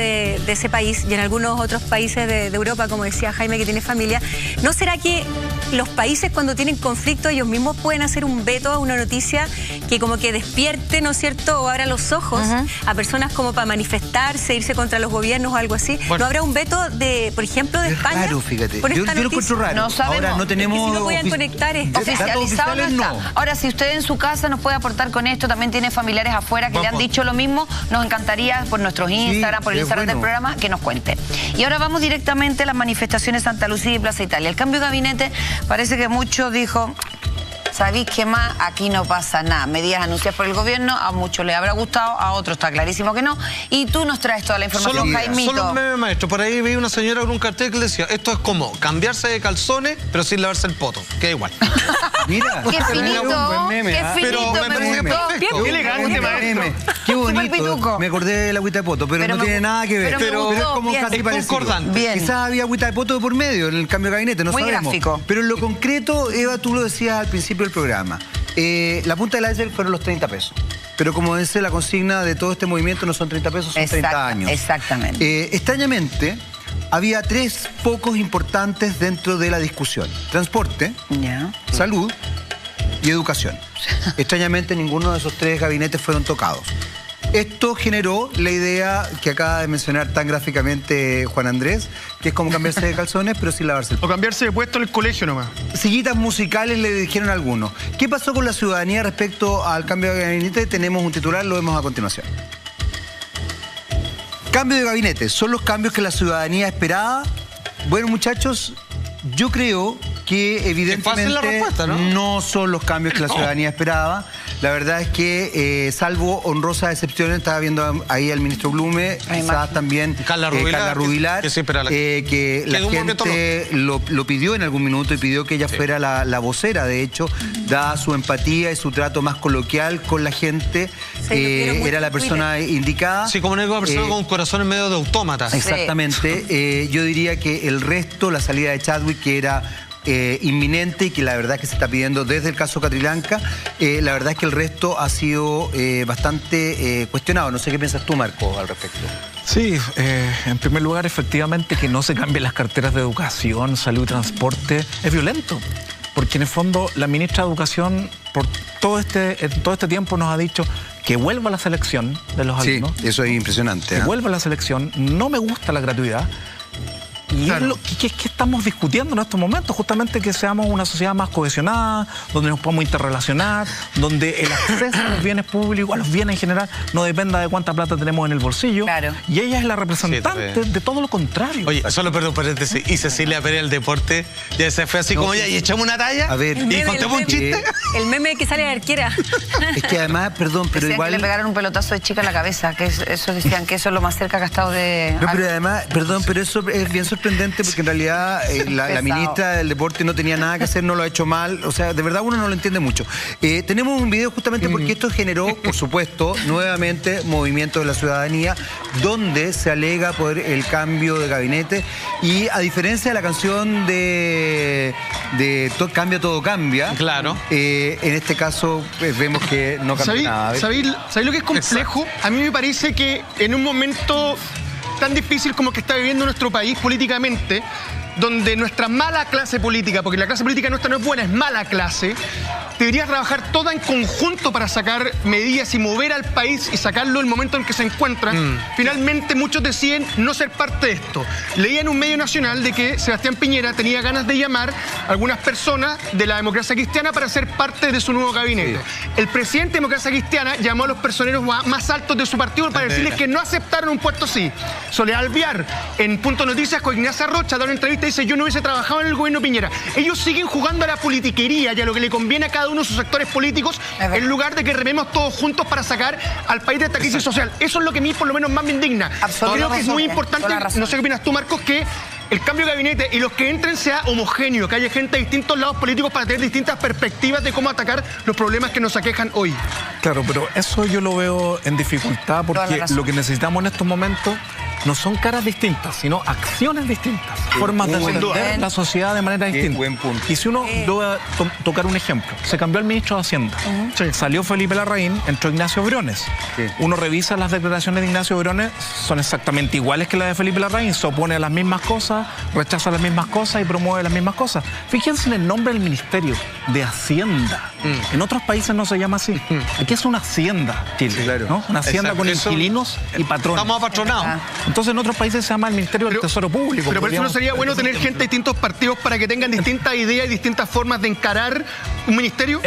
Speaker 8: de ese país, y en algunos otros países de Europa, como decía Jaime, que tiene familia, ¿no será que los países cuando tienen conflicto ellos mismos pueden hacer un veto a una noticia que como que despierte, ¿no es cierto?, o abra los ojos a personas como para manifestarse, irse contra los gobiernos o algo así? ¿No habrá un veto de, por ejemplo, de España?
Speaker 5: Raro, fíjate.
Speaker 8: Yo
Speaker 5: lo encuentro raro.
Speaker 1: No sabemos.
Speaker 5: Ahora no tenemos...
Speaker 8: Es que si no podían conectar esto.
Speaker 1: Oficializado no está. Ahora, si usted en su casa nos puede aportar con esto, también tiene familiares afuera que le han dicho lo mismo, nos encantaría por nuestros Instagram, por el Instagram del programa, que nos cuente. Y ahora vamos directamente a las manifestaciones Santa Lucía y Plaza Italia. El cambio de gabinete parece que muchos dijo... ¿Sabéis qué más? Aquí no pasa nada. Medidas anunciadas por el gobierno, a muchos les habrá gustado, a otros está clarísimo que no. Y tú nos traes toda la información, Jaimito.
Speaker 2: Solo un meme, maestro. Por ahí vi una señora con un cartel que le decía, esto es como cambiarse de calzones, pero sin lavarse el poto. Queda igual.
Speaker 5: Mira.
Speaker 1: Qué finito, qué finito, me gustó.
Speaker 3: Qué elegante, maestro.
Speaker 5: Qué bonito. Me acordé de la agüita de poto, pero no tiene nada que ver.
Speaker 1: Pero
Speaker 5: es como casi parecido. Quizás había agüita de poto de por medio en el cambio de gabinete, no sabemos. Muy gráfico. Pero en lo concreto, Eva, tú lo decías al principio del programa. La punta del iceberg fueron los 30 pesos. Pero como dice la consigna de todo este movimiento, no son 30 pesos, son 30 años.
Speaker 1: Exactamente.
Speaker 5: Extrañamente, había 3 focos importantes dentro de la discusión. Transporte, salud y educación. Extrañamente, ninguno de esos 3 gabinetes fueron tocados. Esto generó la idea que acaba de mencionar tan gráficamente Juan Andrés, que es como cambiarse de calzones, pero sin lavarse el pelo.
Speaker 3: O cambiarse de puesto en el colegio nomás.
Speaker 5: Sillitas musicales le dijeron a algunos. ¿Qué pasó con la ciudadanía respecto al cambio de gabinete? Tenemos un titular, lo vemos a continuación. Cambio de gabinete, ¿son los cambios que la ciudadanía esperaba? Bueno, muchachos, yo creo que evidentemente
Speaker 2: la respuesta,
Speaker 5: ¿no? Son los cambios que la ciudadanía esperaba. La verdad es que, salvo honrosas excepciones, estaba viendo ahí al ministro Blume, quizás también
Speaker 2: Carla
Speaker 5: Rubilar,
Speaker 2: que
Speaker 5: la gente lo pidió en algún minuto y pidió que ella fuera la vocera. De hecho, dada su empatía y su trato más coloquial con la gente, era la persona indicada.
Speaker 2: Sí, como una persona con un corazón en medio de autómatas.
Speaker 5: Exactamente. Yo diría que el resto, la salida de Chadwick, que era inminente y que la verdad es que se está pidiendo desde el caso Catrillanca, la verdad es que el resto ha sido bastante cuestionado. No sé qué piensas tú, Marco, al respecto.
Speaker 4: Sí, en primer lugar, efectivamente, que no se cambien las carteras de educación, salud y transporte es violento. Porque en el fondo la ministra de Educación por todo este tiempo nos ha dicho que vuelva la selección de los alumnos.
Speaker 5: Sí, eso es impresionante.
Speaker 4: Que vuelva la selección, no me gusta la gratuidad. Y es lo que estamos discutiendo en estos momentos, justamente que seamos una sociedad más cohesionada, donde nos podamos interrelacionar, donde el acceso a los bienes públicos, a los bienes en general, no dependa de cuánta plata tenemos en el bolsillo.
Speaker 1: Claro.
Speaker 4: Y ella es la representante de todo lo contrario.
Speaker 2: Oye, solo perdón, paréntesis, y Cecilia Pérez el deporte, ya se fue así como ya, y echamos una talla,
Speaker 5: a ver,
Speaker 2: y contemos un chiste.
Speaker 8: El meme que sale de arquera.
Speaker 5: Es que además, perdón, pero
Speaker 1: decían
Speaker 5: igual...
Speaker 1: que le pegaron un pelotazo de chica en la cabeza, que eso decían que eso es lo más cerca que ha estado de...
Speaker 5: No, pero además, perdón, pero eso es bien sorprendente porque en realidad la ministra del Deporte no tenía nada que hacer, no lo ha hecho mal, o sea, de verdad uno no lo entiende mucho. Tenemos un video justamente porque esto generó, por supuesto, nuevamente movimiento de la ciudadanía, donde se alega por el cambio de gabinete y a diferencia de la canción de Cambia Todo Cambia,
Speaker 2: claro.
Speaker 5: En este caso vemos que no cambia nada.
Speaker 3: ¿Sabéis lo que es complejo? A mí me parece que en un momento tan difícil como que está viviendo nuestro país políticamente, donde nuestra mala clase política, porque la clase política nuestra no es buena, es mala clase, debería trabajar toda en conjunto para sacar medidas y mover al país y sacarlo el momento en que se encuentra. Finalmente muchos deciden no ser parte de esto. Leía en un medio nacional de que Sebastián Piñera tenía ganas de llamar a algunas personas de la Democracia Cristiana para ser parte de su nuevo gabinete. El presidente de Democracia Cristiana llamó a los personeros más altos de su partido para decirles que no aceptaron un puesto así. Soledad Alvear, en Punto Noticias con Ignacia Rocha, da una entrevista y dice: yo no hubiese trabajado en el gobierno Piñera. Ellos siguen jugando a la politiquería y a lo que le conviene a cada uno de sus sectores políticos, en lugar de que rememos todos juntos para sacar al país de esta crisis social. Eso es lo que a mí por lo menos más me indigna. Creo que es muy importante, no sé qué opinas tú, Marcos, que el cambio de gabinete y los que entren sea homogéneo, que haya gente de distintos lados políticos para tener distintas perspectivas de cómo atacar los problemas que nos aquejan hoy.
Speaker 4: Claro, pero eso yo lo veo en dificultad porque lo que necesitamos en estos momentos no son caras distintas, sino acciones distintas, formas de entender la sociedad de manera distinta.
Speaker 5: Buen punto.
Speaker 4: Y si uno, yo voy a tocar un ejemplo, se cambió el ministro de Hacienda, salió Felipe Larraín, entró Ignacio Briones. Uno revisa las declaraciones de Ignacio Briones, son exactamente iguales que las de Felipe Larraín, se opone a las mismas cosas, rechaza las mismas cosas y promueve las mismas cosas. Fíjense en el nombre del ministerio, de Hacienda. En otros países no se llama así. Aquí es una hacienda, Chile, ¿no? Una hacienda con inquilinos y patrones.
Speaker 2: Estamos apatronados.
Speaker 4: Entonces en otros países se llama el Ministerio del Tesoro Público.
Speaker 3: Pero por eso no sería bueno tener gente de distintos partidos para que tengan distintas ideas y distintas formas de encarar un ministerio.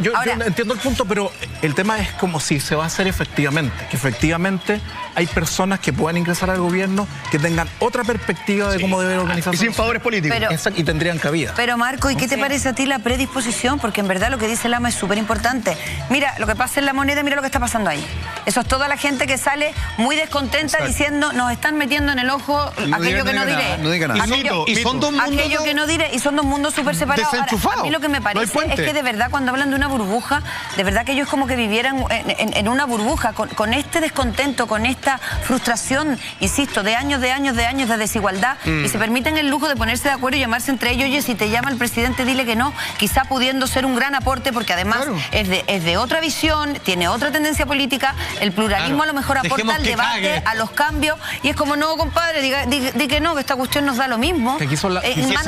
Speaker 4: Yo entiendo el punto, pero el tema es como si se va a hacer efectivamente. Que efectivamente hay personas que puedan ingresar al gobierno que tengan otra perspectiva de cómo debe organizarse.
Speaker 3: Y sin favores políticos.
Speaker 4: Y tendrían cabida.
Speaker 1: Pero Marco, ¿y qué te parece a ti la predisposición? Porque en verdad lo que dice Lama es súper importante. Mira, lo que pasa en La Moneda, mira lo que está pasando ahí. Eso es toda la gente que sale muy descontenta diciendo: nos están metiendo en el ojo aquello que no diré.
Speaker 5: No diga nada.
Speaker 2: Y son dos mundos.
Speaker 1: Aquello que no diré, y son dos mundos súper separados. Ahora, a mí lo que me parece es que de verdad cuando hablan de una burbuja, de verdad que ellos como que vivieran en una burbuja, con este descontento, con esta frustración, insisto, de años de desigualdad, y se permiten el lujo de ponerse de acuerdo y llamarse entre ellos: oye, si te llama el presidente, dile que no, quizá pudiendo ser un gran aporte, porque además es de otra visión, tiene otra tendencia política, el pluralismo a lo mejor aporta al debate, a los cambios, y es como: no, compadre, di que no, que esta cuestión nos da lo mismo.
Speaker 4: Que
Speaker 2: se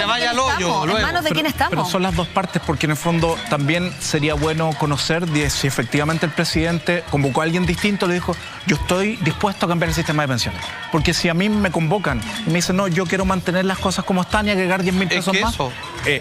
Speaker 2: vaya al hoyo.
Speaker 1: ¿En manos de quién estamos?
Speaker 4: Pero son las dos partes, porque en el fondo también sería bueno conocer si efectivamente el presidente convocó a alguien distinto, le dijo: yo estoy dispuesto a cambiar el sistema de pensiones. Porque si a mí me convocan y me dicen: no, yo quiero mantener las cosas como están y agregar 10.000 pesos más,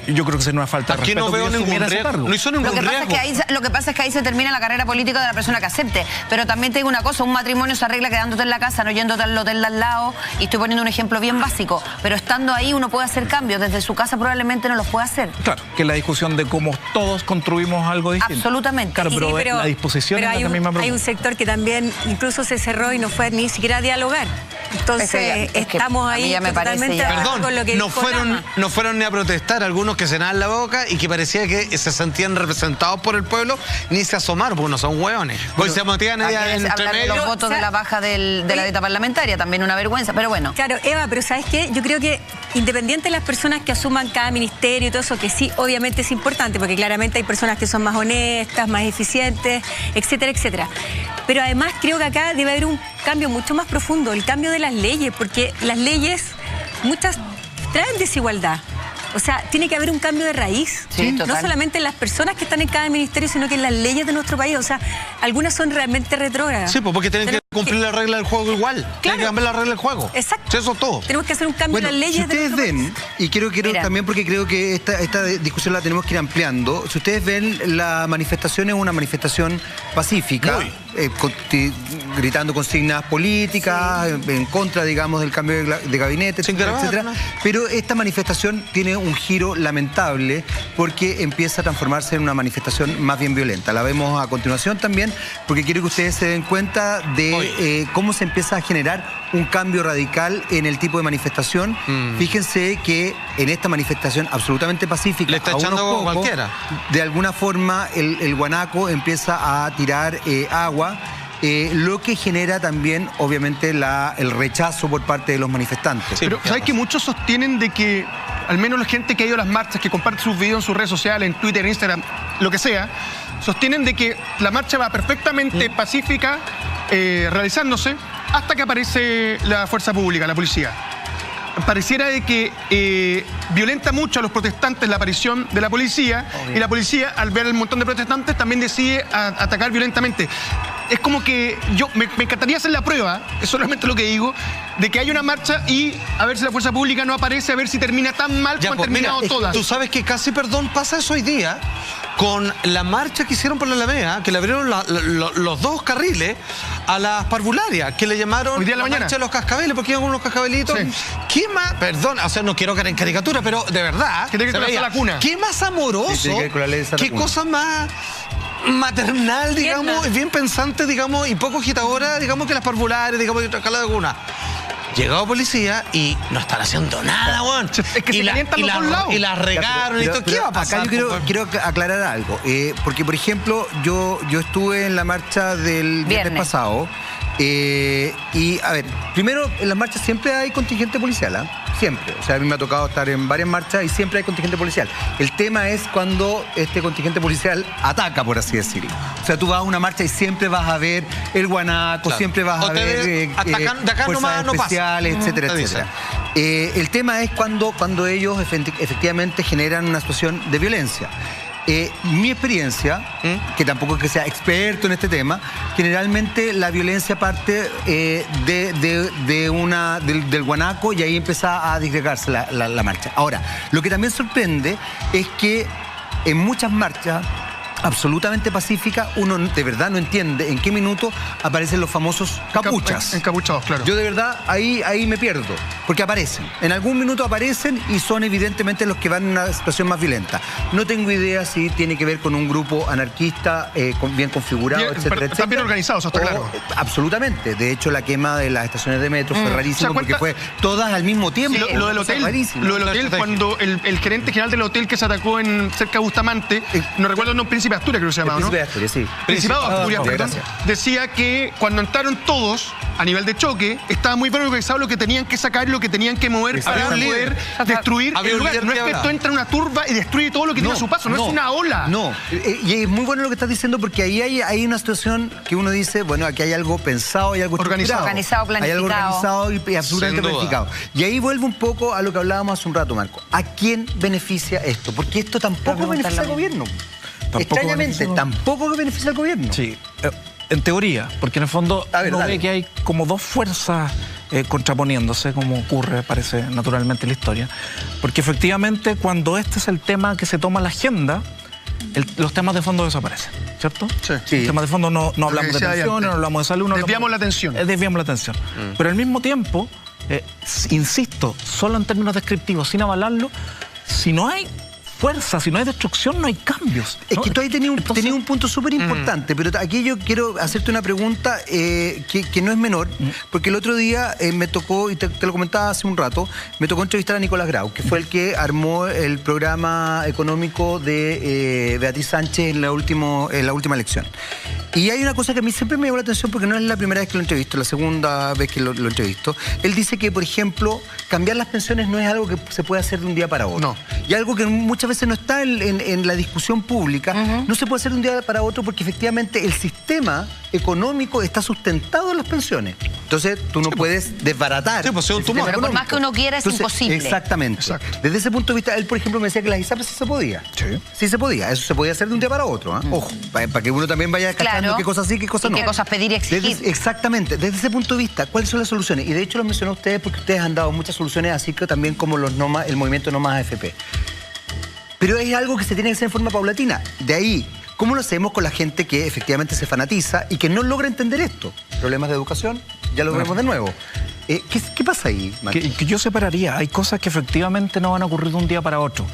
Speaker 4: yo creo que es una falta de
Speaker 2: Aquí
Speaker 4: respeto.
Speaker 2: no veo ningún riesgo. No hizo ningún riesgo.
Speaker 1: Lo que pasa es que ahí se termina la carrera política de la persona que acepte. Pero también te digo una cosa, un matrimonio se arregla quedándote en la casa, no yéndote al hotel de al lado. Y estoy poniendo un ejemplo bien básico. Pero estando ahí uno puede hacer cambios. Desde su casa probablemente no los puede hacer.
Speaker 4: Claro, que la discusión de cómo todos construimos algo distinto.
Speaker 1: Absolutamente.
Speaker 4: Claro, pero la disposición
Speaker 8: pero
Speaker 4: es la misma pregunta.
Speaker 8: hay un sector que también incluso se cerró y no fue ni siquiera a dialogar. Entonces estamos ahí totalmente
Speaker 2: con
Speaker 8: lo que
Speaker 2: no fueron ni a protestar algunos que se dan la boca y que parecía que se sentían representados por el pueblo, ni se asomaron porque no son hueones. Hoy se motían entre medio.
Speaker 1: Los votos de la baja de la dieta parlamentaria, también una vergüenza, pero bueno.
Speaker 8: Claro, Eva, pero ¿sabes qué? Yo creo que independiente de las personas que asuman cada ministerio y todo eso, que sí, obviamente es importante, porque claramente hay personas que son más honestas, más eficientes, etcétera, etcétera. Pero además creo que acá debe haber un cambio mucho más profundo, el cambio de las leyes, porque las leyes, muchas traen desigualdad. O sea, tiene que haber un cambio de raíz.
Speaker 1: Sí,
Speaker 8: no
Speaker 1: total.
Speaker 8: solamente en las personas que están en cada ministerio, sino que en las leyes de nuestro país. O sea, algunas son realmente retrógradas.
Speaker 2: Sí, pues porque tienen que cumplir la regla del juego igual.
Speaker 8: Claro.
Speaker 2: Tienen que cambiar la regla del juego.
Speaker 8: Exacto.
Speaker 2: Sí, eso es todo.
Speaker 8: Tenemos que hacer un cambio en las leyes
Speaker 5: si ustedes
Speaker 8: de nuestro
Speaker 5: ven,
Speaker 8: país.
Speaker 5: y quiero también porque creo que esta discusión la tenemos que ir ampliando, si ustedes ven, la manifestación es una manifestación pacífica, gritando consignas políticas, en contra, digamos, del cambio de gabinete, etcétera. Pero esta manifestación tiene un giro lamentable porque empieza a transformarse en una manifestación más bien violenta. La vemos a continuación también, porque quiero que ustedes se den cuenta de cómo se empieza a generar un cambio radical en el tipo de manifestación. Fíjense que en esta manifestación absolutamente pacífica,
Speaker 2: le está echando cualquiera.
Speaker 5: De alguna forma el guanaco empieza a tirar agua, lo que genera también, obviamente, el rechazo por parte de los manifestantes.
Speaker 3: Sí, pero ¿sabes que muchos sostienen de que, al menos la gente que ha ido a las marchas, que comparte sus videos en sus redes sociales, en Twitter, Instagram, lo que sea, sostienen de que la marcha va perfectamente pacífica, realizándose, hasta que aparece la fuerza pública, la policía? Pareciera de que violenta mucho a los protestantes la aparición de la policía, y la policía, al ver el montón de protestantes, también decide atacar violentamente. Es como que me encantaría hacer la prueba, es solamente lo que digo, de que hay una marcha y a ver si la fuerza pública no aparece, a ver si termina tan mal como han terminado todas.
Speaker 2: Tú sabes que casi, pasa eso hoy día con la marcha que hicieron por la Alameda, que le abrieron los dos carriles a las parvularias, que le llamaron
Speaker 3: hoy día en la mañana
Speaker 2: marcha de los cascabeles, porque iban unos cascabelitos. Sí. ¿Qué más? Perdón, o sea, no quiero caer en caricatura, pero de verdad,
Speaker 3: que tiene que ver con la cuna.
Speaker 2: ¿Qué más amoroso? ¿Qué cosa más maternal, digamos, bien pensante, digamos, y poco agitadora, digamos, que las parvularias, digamos, y otra escala de alguna? Llegó policía y no están haciendo nada, weón.
Speaker 3: Es que se calientan los dos lados.
Speaker 2: Y la regaron y todo. ¿Qué va a pasar?
Speaker 5: Acá yo quiero aclarar algo. Porque, por ejemplo, yo estuve en la marcha del viernes pasado. Y, a ver, primero, en las marchas siempre hay contingente policial, ¿eh? Siempre. O sea, a mí me ha tocado estar en varias marchas y siempre hay contingente policial. El tema es cuando este contingente policial ataca, por así decirlo. O sea, tú vas a una marcha y siempre vas a ver el guanaco, claro. Siempre vas a ver
Speaker 2: de acá
Speaker 5: fuerzas especiales, etcétera, etcétera. El tema es cuando ellos efectivamente generan una situación de violencia. Mi experiencia, que tampoco es que sea experto en este tema, generalmente la violencia parte del guanaco y ahí empieza a disgregarse la marcha. Ahora, lo que también sorprende es que en muchas marchas absolutamente pacífica, uno de verdad no entiende en qué minuto aparecen los famosos capuchas.
Speaker 3: Encapuchados, claro.
Speaker 5: Yo de verdad ahí me pierdo, porque aparecen. En algún minuto aparecen y son evidentemente los que van en una situación más violenta. No tengo idea si tiene que ver con un grupo anarquista bien configurado, etcétera.
Speaker 3: Están bien organizados, está claro.
Speaker 5: Absolutamente. De hecho, la quema de las estaciones de metro fue rarísimo, porque fue todas al mismo tiempo.
Speaker 3: Sí, lo del hotel, cuando el gerente general del hotel que se atacó cerca de Bustamante, no recuerdo el nombre, Príncipe de Asturias, creo que se llamaba, ¿no?
Speaker 5: Príncipe de Asturias, sí.
Speaker 3: Principado de Asturias, perdón. Decía que cuando entraron todos a nivel de choque, estaba muy bien organizado lo que tenían que sacar y lo que tenían que mover para poder destruir el lugar. No es que esto entra en una turba y destruye todo lo que tiene a su paso, no es una ola.
Speaker 5: No, y es muy bueno lo que estás diciendo, porque ahí hay una situación que uno dice, bueno, aquí hay algo pensado, hay algo
Speaker 1: organizado, planificado.
Speaker 5: Hay algo organizado y absolutamente planificado. Y ahí vuelvo un poco a lo que hablábamos hace un rato, Marco. ¿A quién beneficia esto? Porque esto tampoco beneficia al gobierno. Extrañamente, tampoco beneficia al gobierno.
Speaker 4: Sí, en teoría, porque en el fondo uno ve que hay como dos fuerzas contraponiéndose, como ocurre, parece naturalmente en la historia, porque efectivamente cuando este es el tema que se toma la agenda, los temas de fondo desaparecen, ¿cierto? Sí. Los temas de fondo no hablamos de pensiones, no hablamos de salud,
Speaker 3: desviamos la atención.
Speaker 4: Desviamos la atención. Pero al mismo tiempo, insisto, solo en términos descriptivos, sin avalarlo, si no hay fuerza, si no hay destrucción, no hay cambios, ¿no?
Speaker 5: Es que tú ahí tenías un punto súper importante, pero aquí yo quiero hacerte una pregunta que no es menor, porque el otro día me tocó, y te lo comentaba hace un rato, me tocó entrevistar a Nicolás Grau, que fue el que armó el programa económico de Beatriz Sánchez en la última elección. Y hay una cosa que a mí siempre me llamó la atención, porque no es la primera vez que lo entrevisto, la segunda vez que lo entrevisto. Él dice que, por ejemplo, cambiar las pensiones no es algo que se puede hacer de un día para otro. No. Y algo que muchas veces no está en la discusión pública, no se puede hacer de un día para otro porque efectivamente el sistema económico está sustentado en las pensiones. Entonces tú no puedes desbaratar.
Speaker 2: Sí, pues es un tumor.
Speaker 1: Pero por más que uno quiera, es imposible.
Speaker 5: Exactamente. Exacto. Desde ese punto de vista, él, por ejemplo, me decía que las ISAPRES sí se podía. Sí se podía. Eso se podía hacer de un día para otro. Ojo, para que uno también vaya cachando qué cosas sí, qué cosas no.
Speaker 1: Qué cosas pedir y exigir.
Speaker 5: Exactamente. Desde ese punto de vista, ¿cuáles son las soluciones? Y de hecho lo mencionó ustedes porque ustedes han dado muchas soluciones, así que también como el movimiento No Más AFP. Pero es algo que se tiene que hacer en forma paulatina. De ahí, ¿cómo lo hacemos con la gente que efectivamente se fanatiza y que no logra entender esto? Problemas de educación, ya lo vemos de nuevo. ¿Qué pasa ahí,
Speaker 4: que yo separaría. Hay cosas que efectivamente no van a ocurrir de un día para otro.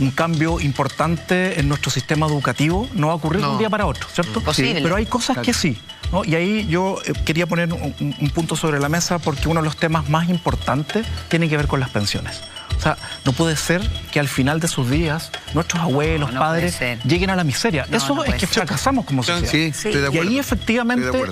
Speaker 4: Un cambio importante en nuestro sistema educativo no va a ocurrir de un día para otro, ¿cierto?
Speaker 1: Posible.
Speaker 4: Pero hay cosas que sí, ¿no? Y ahí yo quería poner un punto sobre la mesa, porque uno de los temas más importantes tiene que ver con las pensiones. O sea, no puede ser que al final de sus días nuestros abuelos, padres, lleguen a la miseria. Eso es que fracasamos como sociedad.
Speaker 5: Sí, estoy de acuerdo.
Speaker 4: Y ahí efectivamente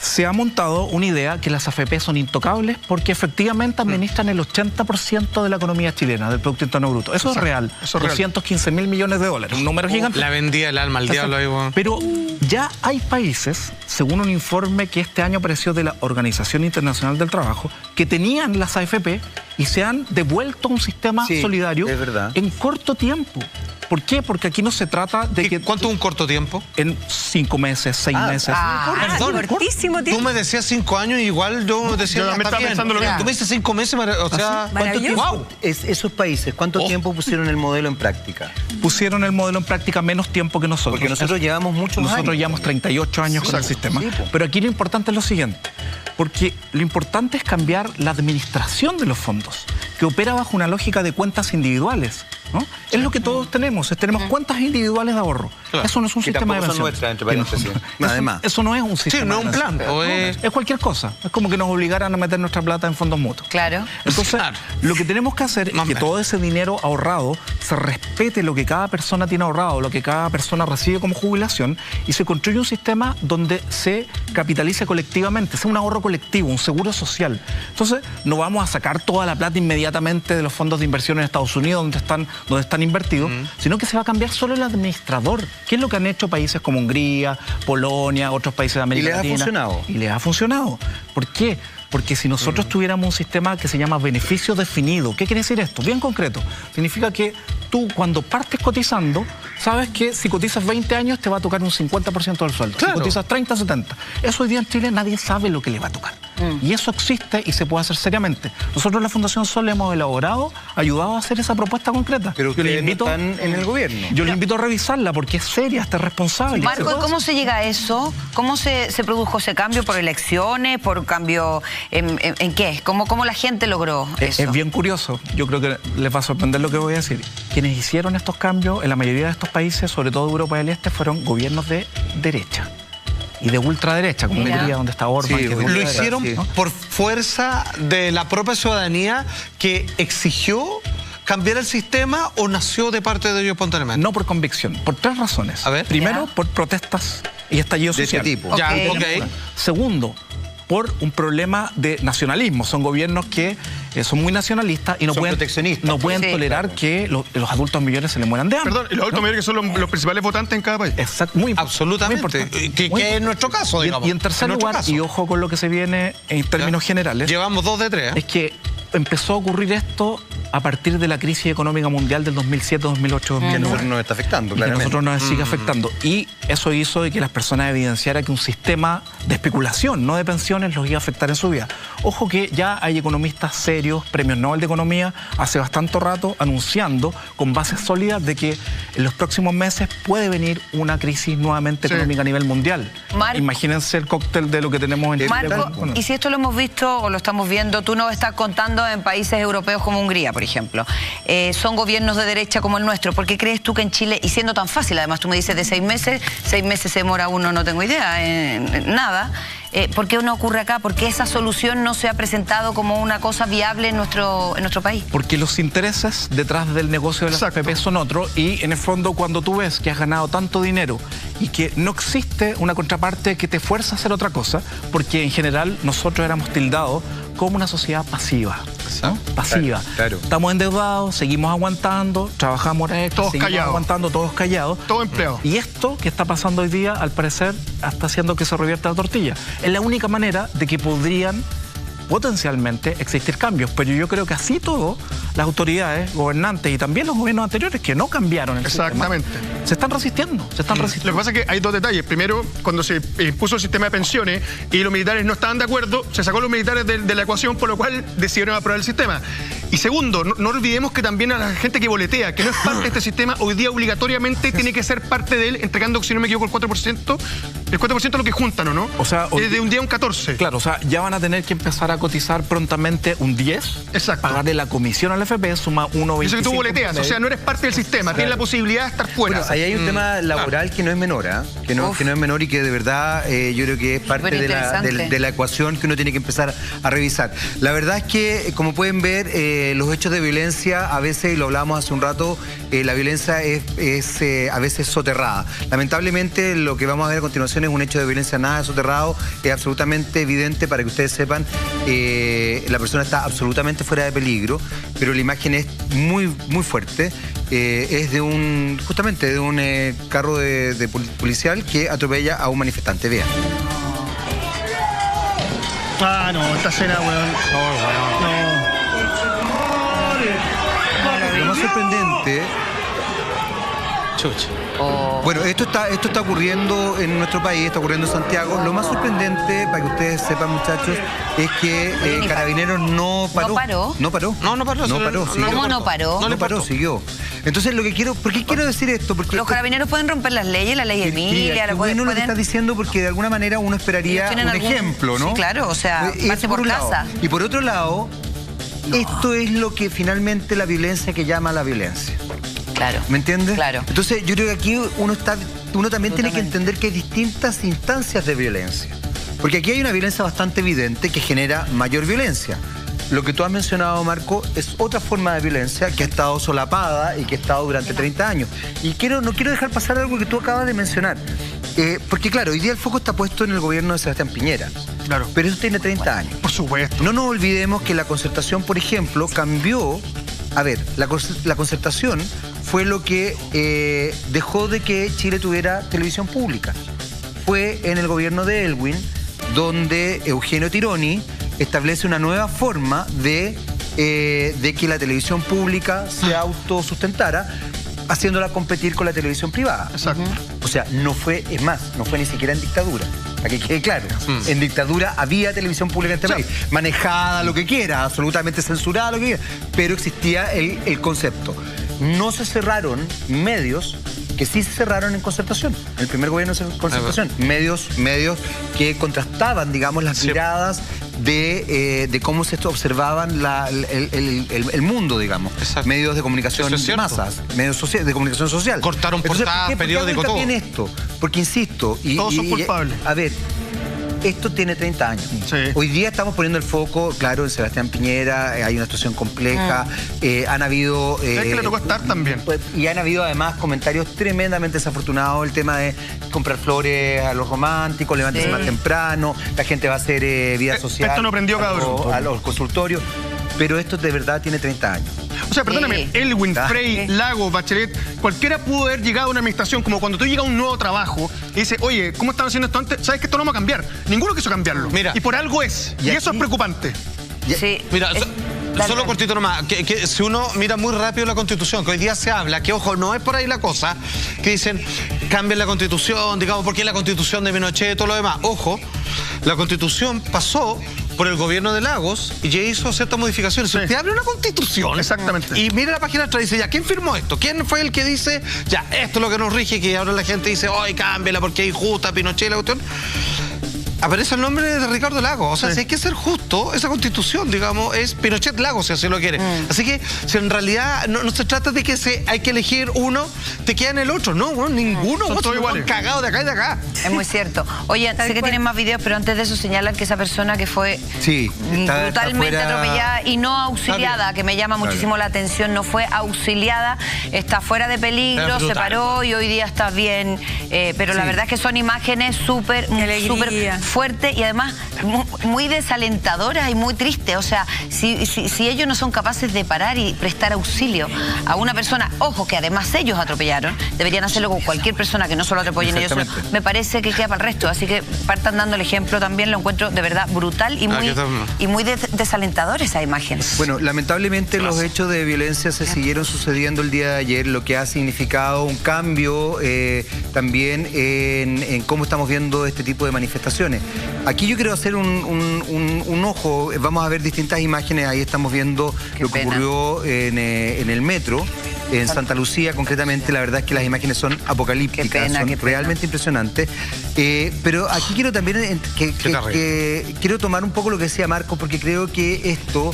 Speaker 4: se ha montado una idea que las AFP son intocables porque efectivamente administran el 80% de la economía chilena, del Producto Interno Bruto. Eso es real. 215.000 millones de dólares, un número gigante.
Speaker 2: La vendía el alma al diablo ahí, bueno.
Speaker 4: Pero ya hay países, según un informe que este año apareció de la Organización Internacional del Trabajo, que tenían las AFP y se han devuelto a un sistema solidario en corto tiempo. ¿Por qué? Porque aquí no se trata de que...
Speaker 2: ¿Cuánto es un corto tiempo?
Speaker 4: En 5 meses, 6 meses.
Speaker 2: Perdón,
Speaker 8: cortísimo tiempo.
Speaker 2: Tú me decías 5 años y igual yo decía...
Speaker 3: Yo me estaba pensando lo mismo.
Speaker 2: Tú me dices 5 meses, o sea...
Speaker 5: ¿Cuánto tiempo? Esos países, ¿cuánto tiempo pusieron el modelo en práctica?
Speaker 4: Pusieron el modelo en práctica menos tiempo que nosotros.
Speaker 5: Porque nosotros llevamos muchos años.
Speaker 4: Nosotros llevamos 38 años con el sistema. Pero aquí lo importante es lo siguiente. Porque lo importante es cambiar la administración de los fondos, que opera bajo una lógica de cuentas individuales, ¿no? Es lo que todos tenemos, tenemos cuentas individuales de ahorro. Eso no es un sistema de pensión.
Speaker 5: Además.
Speaker 4: Eso no es un sistema.
Speaker 2: Sí, no es un plan.
Speaker 4: Es cualquier cosa. Es como que nos obligaran a meter nuestra plata en fondos mutuos.
Speaker 1: Claro.
Speaker 4: Entonces, lo que tenemos que hacer es que todo ese dinero ahorrado se respete lo que cada persona tiene ahorrado, lo que cada persona recibe como jubilación, y se construye un sistema donde se capitalice colectivamente, sea un ahorro colectivo, un seguro social. Entonces, no vamos a sacar toda la plata inmediatamente de los fondos de inversión en Estados Unidos donde están invertidos, sino que se va a cambiar solo el administrador, que es lo que han hecho países como Hungría, Polonia, otros países de América Latina.
Speaker 5: Y les ha funcionado.
Speaker 4: Y les ha funcionado. ¿Por qué? Porque si nosotros tuviéramos un sistema que se llama beneficio definido, ¿qué quiere decir esto? Bien concreto. Significa que tú, cuando partes cotizando, sabes que si cotizas 20 años te va a tocar un 50% del sueldo. Si cotizas 30, 70. Eso hoy día en Chile nadie sabe lo que le va a tocar. Y eso existe y se puede hacer seriamente. Nosotros en la Fundación Sol hemos elaborado, ayudado a hacer esa propuesta concreta.
Speaker 5: Pero ustedes no están en el gobierno.
Speaker 4: Yo les invito a revisarla porque es seria, está responsable.
Speaker 1: Marco, ¿cómo se llega a eso? ¿Cómo se produjo ese cambio? ¿Por elecciones? ¿Por cambio en qué? ¿Cómo la gente logró eso?
Speaker 4: Es bien curioso. Yo creo que les va a sorprender lo que voy a decir. Quienes hicieron estos cambios en la mayoría de estos países, sobre todo Europa del Este, fueron gobiernos de derecha y de ultraderecha, como diría, donde está Orbán.
Speaker 2: Lo hicieron por fuerza de la propia ciudadanía que exigió cambiar el sistema, o nació de parte de ellos espontáneamente.
Speaker 4: No por convicción, por 3 razones.
Speaker 2: A ver.
Speaker 4: Primero, por protestas y estallido social.
Speaker 5: De este tipo.
Speaker 4: Segundo, por un problema de nacionalismo. Son gobiernos que son muy nacionalistas y no pueden tolerar que los adultos mayores se les mueran de hambre.
Speaker 3: Perdón, y los adultos mayores que son los principales votantes en cada país.
Speaker 4: Exacto, muy
Speaker 2: absolutamente. Que es nuestro caso, digamos.
Speaker 4: Y en tercer lugar, y ojo con lo que se viene en términos generales.
Speaker 2: Llevamos 2 de 3.
Speaker 4: Es que empezó a ocurrir esto a partir de la crisis económica mundial del 2007, 2008, 2009.
Speaker 5: Que a nosotros nos está afectando, claramente.
Speaker 4: Que a nosotros nos sigue afectando. Y eso hizo de que las personas evidenciaran que un sistema de especulación, no de pensiones, los iba a afectar en su vida. Ojo que ya hay economistas serios, premios Nobel de Economía, hace bastante rato anunciando con bases sólidas de que en los próximos meses puede venir una crisis nuevamente económica a nivel mundial. Imagínense el cóctel de lo que tenemos en
Speaker 1: Marco, y si esto lo hemos visto o lo estamos viendo, tú nos estás contando en países europeos como Hungría, por ejemplo. Son gobiernos de derecha como el nuestro. ¿Por qué crees tú que en Chile, y siendo tan fácil, además tú me dices de 6 meses se demora uno, no tengo idea, nada. ¿Por qué no ocurre acá? ¿Por qué esa solución no se ha presentado como una cosa viable en nuestro país?
Speaker 4: Porque los intereses detrás del negocio de las AFP son otros, y en el fondo cuando tú ves que has ganado tanto dinero y que no existe una contraparte que te fuerza a hacer otra cosa, porque en general nosotros éramos tildados como una sociedad pasiva. ¿no? Pasiva.
Speaker 5: Claro.
Speaker 4: Estamos endeudados, seguimos aguantando, trabajamos
Speaker 3: todos callados,
Speaker 4: aguantando, todos callados.
Speaker 3: Todo empleado.
Speaker 4: Y esto que está pasando hoy día, al parecer, está haciendo que se revierta la tortilla. Es la única manera de que podrían potencialmente existir cambios, pero yo creo que así todo, las autoridades, gobernantes y también los gobiernos anteriores que no cambiaron el sistema, se están resistiendo,
Speaker 3: Lo que pasa es que hay dos detalles. Primero, cuando se impuso el sistema de pensiones y los militares no estaban de acuerdo, se sacó a los militares de la ecuación, por lo cual decidieron aprobar el sistema. Y segundo, no olvidemos que también a la gente que boletea, que no es parte de este sistema, hoy día obligatoriamente tiene que ser parte de él, entregando, si no me equivoco, el 4%. El 4% es lo que juntan, ¿o no?
Speaker 4: O sea,
Speaker 3: de un día a un 14.
Speaker 4: Claro, o sea, ya van a tener que empezar a cotizar prontamente un 10.
Speaker 3: Exacto.
Speaker 4: Pagarle la comisión al FP, suma 1,25.
Speaker 3: Eso que tú boleteas, o sea, no eres parte del sistema, tienes la posibilidad de estar fuera.
Speaker 5: Bueno, ahí hay un tema laboral que no es menor, que no es menor, y que de verdad yo creo que es parte de la ecuación que uno tiene que empezar a revisar. La verdad es que, como pueden ver, los hechos de violencia, a veces, y lo hablábamos hace un rato, la violencia es a veces soterrada. Lamentablemente, lo que vamos a ver a continuación es un hecho de violencia nada soterrado, es absolutamente evidente. Para que ustedes sepan, la persona está absolutamente fuera de peligro, pero la imagen es muy, muy fuerte. Es de justamente de un carro de policial que atropella a un manifestante. Vean.
Speaker 3: Ah, no, esta escena, weón.
Speaker 5: Lo más sorprendente... Bueno, esto está ocurriendo en nuestro país, está ocurriendo en Santiago. Lo más sorprendente, para que ustedes sepan, muchachos, es que Carabineros no paró.
Speaker 1: ¿No paró?
Speaker 3: No paró.
Speaker 1: ¿Cómo no paró?
Speaker 5: No paró, siguió. Entonces, ¿por qué quiero decir esto? Porque
Speaker 1: los carabineros pueden romper las leyes, la ley Emilia,
Speaker 5: lo que estás diciendo, porque de alguna manera uno esperaría un ejemplo, ¿no?
Speaker 1: Sí, claro, o sea, pase por casa.
Speaker 5: Y por otro lado, esto es lo que finalmente la violencia que llama a la violencia.
Speaker 1: Claro.
Speaker 5: ¿Me entiendes?
Speaker 1: Claro.
Speaker 5: Entonces, yo creo que aquí uno también tiene que entender que hay distintas instancias de violencia. Porque aquí hay una violencia bastante evidente que genera mayor violencia. Lo que tú has mencionado, Marco, es otra forma de violencia que ha estado solapada y que ha estado durante 30 años. Y no quiero dejar pasar algo que tú acabas de mencionar. Porque, claro, hoy día el foco está puesto en el gobierno de Sebastián Piñera. Claro. Pero eso tiene 30 años.
Speaker 3: Por supuesto.
Speaker 5: No nos olvidemos que la concertación, por ejemplo, cambió. A ver, la concertación fue lo que dejó de que Chile tuviera televisión pública. Fue en el gobierno de Elwin, donde Eugenio Tironi establece una nueva forma de que la televisión pública se autosustentara, haciéndola competir con la televisión privada.
Speaker 3: Exacto.
Speaker 5: O sea, no fue ni siquiera en dictadura. Para que quede claro. En dictadura había televisión pública en este país, manejada lo que quiera, absolutamente censurada lo que quiera, pero existía el concepto. No se cerraron medios que sí se cerraron en concertación, en el primer gobierno de concertación. Medios que contrastaban, digamos, las miradas de cómo se observaban el mundo, digamos.
Speaker 2: Exacto.
Speaker 5: Medios de comunicación de masas, medios de comunicación social.
Speaker 2: Cortaron portadas, periódicos, todo.
Speaker 5: En esto? Porque insisto...
Speaker 3: Todos son culpables.
Speaker 5: A ver, esto tiene 30 años.
Speaker 3: Sí.
Speaker 5: Hoy día estamos poniendo el foco, claro, en Sebastián Piñera, hay una situación compleja, han habido...
Speaker 3: Es que le tocó estar también.
Speaker 5: Y han habido además comentarios tremendamente desafortunados, el tema de comprar flores a los románticos, levántese más temprano, la gente va a hacer vida social.
Speaker 3: Esto no prendió, cabrón.
Speaker 5: A los consultorios, pero esto de verdad tiene 30 años.
Speaker 3: O sea, perdóname, Elwin, Frey, Lago, Bachelet, cualquiera pudo haber llegado a una administración como cuando tú llegas a un nuevo trabajo y dices, oye, ¿cómo estaban haciendo esto antes? ¿Sabes que esto no vamos a cambiar? Ninguno quiso cambiarlo.
Speaker 2: Mira,
Speaker 3: y por algo es. Y eso es preocupante.
Speaker 1: Sí.
Speaker 2: Mira, Solo cortito nomás, que si uno mira muy rápido la Constitución, que hoy día se habla, que ojo, no es por ahí la cosa, que dicen, cambien la Constitución, digamos, porque es la Constitución de Pinochet y todo lo demás. Ojo, la Constitución pasó por el gobierno de Lagos y ya hizo ciertas modificaciones. Sí. Usted abre una Constitución.
Speaker 3: Exactamente.
Speaker 2: Y mira la página atrás y dice, ya, ¿quién firmó esto? ¿Quién fue el que dice, ya, esto es lo que nos rige? Que ahora la gente dice, ay, cámbiala porque es injusta, Pinochet, la cuestión. Aparece el nombre de Ricardo Lagos. O sea, si hay que ser justo, esa Constitución, digamos, es Pinochet Lagos, si así lo quiere. Así que, si en realidad no se trata de que hay que elegir uno, te queda en el otro. No, bueno, ninguno.
Speaker 3: Son todos iguales.
Speaker 2: Cagados de acá y de acá.
Speaker 1: Es muy cierto. Oye, sé que tienen más videos, pero antes de eso señalan que esa persona que fue brutalmente atropellada y no auxiliada, que me llama muchísimo la atención, no fue auxiliada, está fuera de peligro, se paró y hoy día está bien. Pero la verdad es que son imágenes súper fuerte y además muy desalentadoras y muy tristes. O sea, si ellos no son capaces de parar y prestar auxilio a una persona, ojo, que además ellos atropellaron, deberían hacerlo con cualquier persona que no solo atropellen ellos solos, me parece que queda para el resto. Así que partan dando el ejemplo también, lo encuentro de verdad brutal y muy desalentador esa imagen.
Speaker 5: Bueno, lamentablemente los hechos de violencia se siguieron sucediendo el día de ayer, lo que ha significado un cambio también en cómo estamos viendo este tipo de manifestaciones. Aquí yo quiero hacer un ojo, vamos a ver distintas imágenes, ahí estamos viendo lo que ocurrió en el metro, en Santa Lucía concretamente. La verdad es que las imágenes son apocalípticas, son realmente impresionantes. Pero aquí quiero también quiero tomar un poco lo que decía Marcos, porque creo que esto,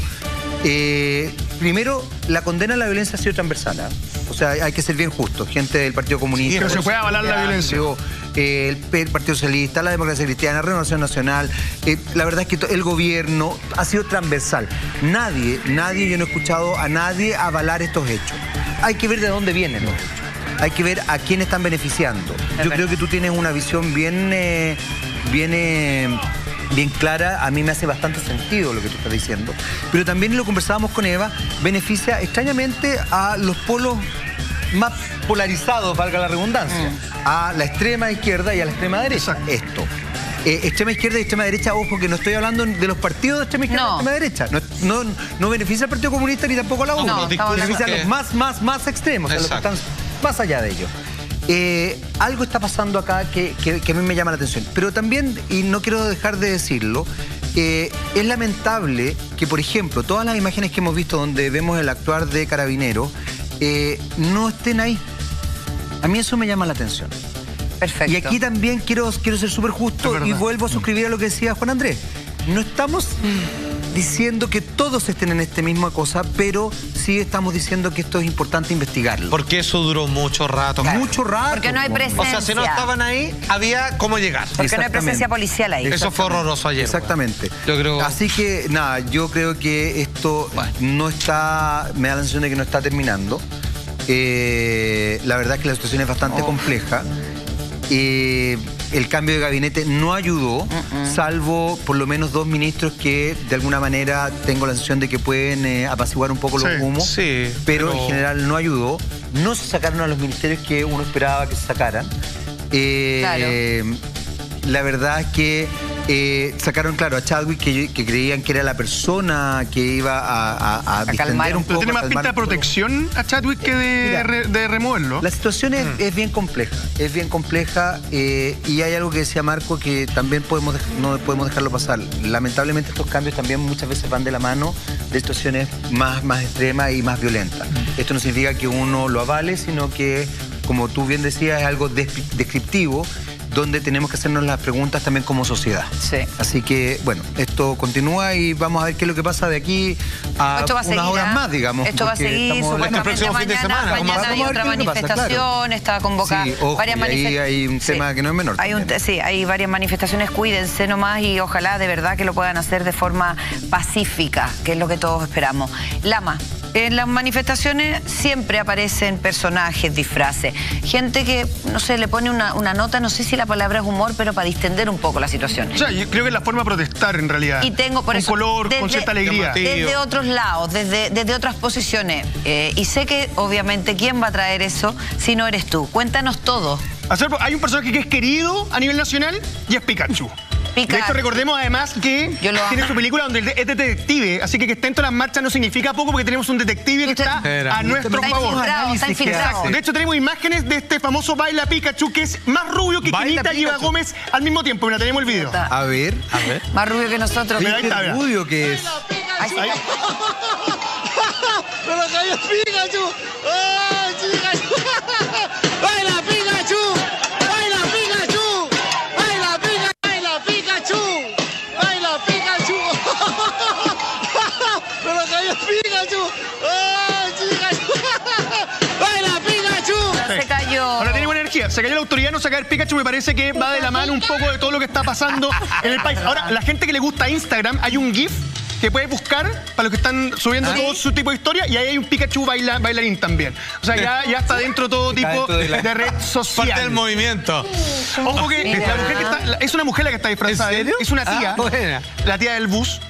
Speaker 5: primero, la condena a la violencia ha sido transversal, ¿eh? O sea, hay que ser bien justos. Gente del Partido Comunista...
Speaker 3: Pero se puede avalar la violencia.
Speaker 5: El Partido Socialista, la Democracia Cristiana, Renovación Nacional, la verdad es que el gobierno ha sido transversal. Nadie, yo no he escuchado a nadie avalar estos hechos. Hay que ver de dónde vienen los hechos. Hay que ver a quién están beneficiando. Yo creo que tú tienes una visión bien clara. A mí me hace bastante sentido lo que tú estás diciendo. Pero también lo conversábamos con Eva, beneficia extrañamente a los polos más polarizados, valga la redundancia, a la extrema izquierda y a la extrema derecha. Esto. Extrema izquierda y extrema derecha, ojo, que no estoy hablando de los partidos de extrema izquierda y extrema derecha. No beneficia al Partido Comunista ni tampoco a la U. Beneficia a los más extremos, a los que están más allá de ellos. Algo está pasando acá que a mí me llama la atención. Pero también, y no quiero dejar de decirlo, es lamentable que, por ejemplo, todas las imágenes que hemos visto donde vemos el actuar de Carabineros no estén ahí. A mí eso me llama la atención.
Speaker 1: Perfecto.
Speaker 5: Y aquí también quiero ser súper justo y vuelvo a suscribir a lo que decía Juan Andrés. No estamos diciendo que todos estén en esta misma cosa, pero sí estamos diciendo que esto es importante investigarlo.
Speaker 2: Porque eso duró mucho rato.
Speaker 5: Claro. Mucho rato.
Speaker 1: Porque no hay presencia.
Speaker 2: O sea, si no estaban ahí, había cómo llegar.
Speaker 1: Porque no hay presencia policial ahí.
Speaker 2: Eso fue horroroso ayer.
Speaker 5: Exactamente.
Speaker 2: Yo creo...
Speaker 5: Así que, nada, yo creo que esto no está... Me da la sensación de que no está terminando. La verdad es que la situación es bastante compleja. El cambio de gabinete no ayudó, salvo por lo menos 2 ministros que de alguna manera tengo la sensación de que pueden apaciguar un poco los humos, pero en general no ayudó. No se sacaron a los ministerios que uno esperaba que se sacaran. La verdad es que sacaron, claro, a Chadwick, que creían que era la persona que iba a distender un poco.
Speaker 3: ¿Tiene más pinta de protección a Chadwick que de removerlo?
Speaker 5: La situación es bien compleja, y hay algo que decía Marco que también no podemos dejarlo pasar. Lamentablemente estos cambios también muchas veces van de la mano de situaciones más extremas y más violentas. Esto no significa que uno lo avale, sino que, como tú bien decías, es algo descriptivo, donde tenemos que hacernos las preguntas también como sociedad. Así que, bueno, esto continúa y vamos a ver qué es lo que pasa de aquí a unas horas más, digamos.
Speaker 1: Esto va a seguir, supuestamente mañana hay otra manifestación, está convocada varias manifestaciones.
Speaker 5: Ahí hay un tema que no es menor.
Speaker 1: Hay varias manifestaciones, cuídense nomás y ojalá de verdad que lo puedan hacer de forma pacífica, que es lo que todos esperamos. Lama. En las manifestaciones siempre aparecen personajes, disfraces, gente que, no sé, le pone una nota, no sé si la palabra es humor, pero para distender un poco la situación.
Speaker 3: O sea, yo creo que es la forma de protestar en realidad.
Speaker 1: Y tengo por eso,
Speaker 3: color, con cierta alegría.
Speaker 1: Desde otros lados, desde otras posiciones. Y sé que, obviamente, ¿quién va a traer eso si no eres tú? Cuéntanos todo.
Speaker 3: Hay un personaje que es querido a nivel nacional y es Pikachu.
Speaker 1: Pica.
Speaker 3: De hecho, recordemos además que tiene su película donde es detective, así que esté en todas las marchas no significa poco porque tenemos un detective que está a nuestro favor.
Speaker 1: Está infiltrado.
Speaker 3: De hecho, tenemos imágenes de este famoso Baila Pikachu que es más rubio que Quinita y Eva Gómez al mismo tiempo. Mira, tenemos el video.
Speaker 5: A ver.
Speaker 1: Más rubio que nosotros.
Speaker 3: Mira, ahí está, mira.
Speaker 5: Rubio que es.
Speaker 3: Ahí.
Speaker 11: ¡Pero cayó Pikachu! ¡Ah, Pikachu! ¡Baila Pikachu! ¡Baila Pikachu! ¡Baila Pikachu! ¡Baila Pikachu! ¡Baila Pikachu! ¡Pero cayó Pikachu! ¡Ah, Pikachu! ¡Baila Pikachu!
Speaker 1: Se cayó.
Speaker 3: Ahora tenemos energía. Se cayó la autoridad, no sacar Pikachu. Me parece que va de la mano un poco de todo lo que está pasando en el país. Ahora, la gente que le gusta Instagram, hay un GIF que puede buscar para los que están subiendo todo su tipo de historia y ahí hay un Pikachu bailarín también. O sea, ya está dentro todo tipo de red social.
Speaker 2: Parte del movimiento.
Speaker 3: Ojo que la mujer que está, es una mujer la que está disfrazada.
Speaker 2: ¿En serio?
Speaker 3: Es una tía,
Speaker 2: buena.
Speaker 3: la tía del bus.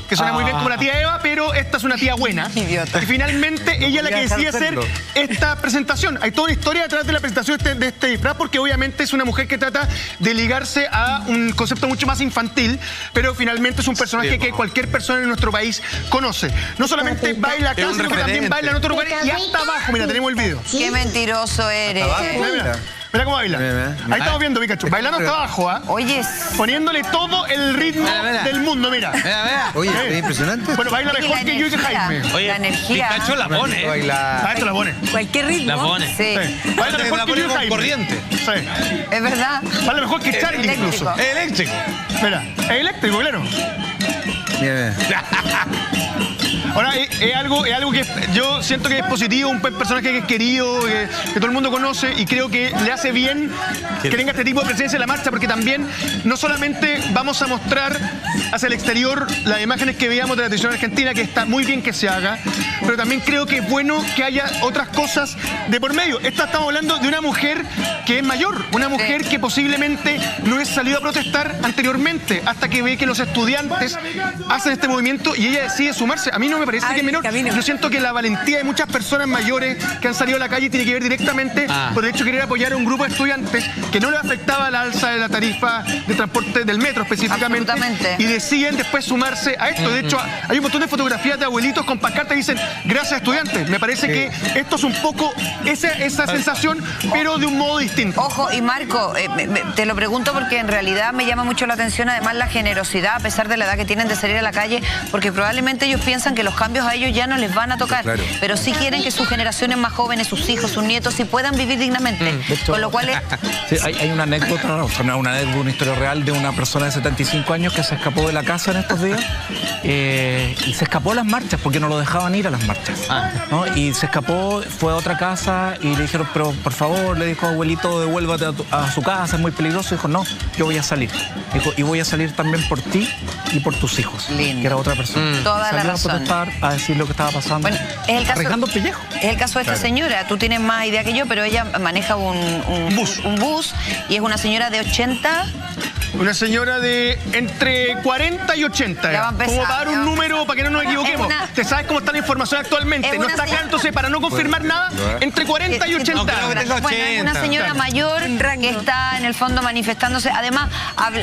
Speaker 3: Que suena muy bien como la tía Eva, pero esta es una tía buena.
Speaker 1: Idiota.
Speaker 3: Y finalmente ella es la que decide hacer esta presentación. Hay toda una historia detrás de la presentación de este disfraz, porque obviamente es una mujer que trata de ligarse a un concepto mucho más infantil, pero finalmente es un personaje que cualquier persona en nuestro país conoce. No solamente baila acá, sino que también baila en otros lugares y hasta abajo. Mira, tenemos el video.
Speaker 1: Qué mentiroso eres.
Speaker 3: Mira cómo baila. Ahí estamos viendo Pikachu. Bailando hasta abajo, ¿ah?
Speaker 1: Oye,
Speaker 3: poniéndole todo el ritmo del mundo, mira.
Speaker 5: Oye, es impresionante.
Speaker 3: Bueno, baila mejor que yo y que Jaime.
Speaker 2: Oye,
Speaker 1: la energía.
Speaker 2: Pikachu la pone.
Speaker 3: Esto la pone.
Speaker 8: Cualquier ritmo.
Speaker 2: La pone.
Speaker 1: Sí.
Speaker 3: Baila mejor que yo y Jaime.
Speaker 2: Corriente.
Speaker 3: Sí.
Speaker 1: Es verdad.
Speaker 3: Baila mejor que Charlie incluso.
Speaker 2: Es eléctrico.
Speaker 3: Mira, es eléctrico, claro.
Speaker 5: Mira.
Speaker 3: Ahora, es algo que yo siento que es positivo, un personaje que es querido, que todo el mundo conoce y creo que le hace bien que tenga este tipo de presencia en la marcha porque también no solamente vamos a mostrar hacia el exterior las imágenes que veíamos de la televisión argentina, que está muy bien que se haga, pero también creo que es bueno que haya otras cosas de por medio. Estamos hablando de una mujer que es mayor, una mujer que posiblemente no es salido a protestar anteriormente hasta que ve que los estudiantes hacen este movimiento y ella decide sumarse. A mí no me parece que es menor. Yo siento que la valentía de muchas personas mayores que han salido a la calle tiene que ver directamente por el hecho de querer apoyar a un grupo de estudiantes que no le afectaba la alza de la tarifa de transporte del metro específicamente. Y deciden después sumarse a esto. De hecho, hay un montón de fotografías de abuelitos con pancartas que dicen gracias estudiantes. Me parece que esto es un poco esa sensación, pero de un modo distinto.
Speaker 1: Ojo, y Marco, te lo pregunto porque en realidad me llama mucho la atención además la generosidad a pesar de la edad que tienen de salir a la calle, porque probablemente ellos piensan que los cambios a ellos ya no les van a tocar, pero sí quieren que sus generaciones más jóvenes, sus hijos, sus nietos, sí puedan vivir dignamente.
Speaker 4: De hecho,
Speaker 1: con lo cual
Speaker 4: sí, hay una anécdota, o sea, una historia real de una persona de 75 años que se escapó de la casa en estos días y se escapó a las marchas porque no lo dejaban ir a las marchas. ¿No? Y se escapó, fue a otra casa y le dijeron, pero por favor, le dijo, abuelito, devuélvate a su casa, es muy peligroso. Dijo, no, yo voy a salir. Dijo, y voy a salir también por ti y por tus hijos.
Speaker 1: Lindo.
Speaker 4: Que era otra persona.
Speaker 1: Toda la
Speaker 4: Salió
Speaker 1: razón.
Speaker 4: A protestar, a decir lo que estaba pasando.
Speaker 1: Bueno, es el caso,
Speaker 4: arriesgando pellejo.
Speaker 1: Es el caso de esta señora. Tú tienes más idea que yo, pero ella maneja un bus y es una señora de 80.
Speaker 3: Una señora de entre 40 y 80.
Speaker 1: Ya va a empezar,
Speaker 3: como para dar un número para que no nos equivoquemos. ¿Te sabes cómo está la información actualmente? No está acá, entonces para no confirmar nada, entre 40 y 80.
Speaker 1: Bueno, es una señora mayor que está en el fondo manifestándose. Además,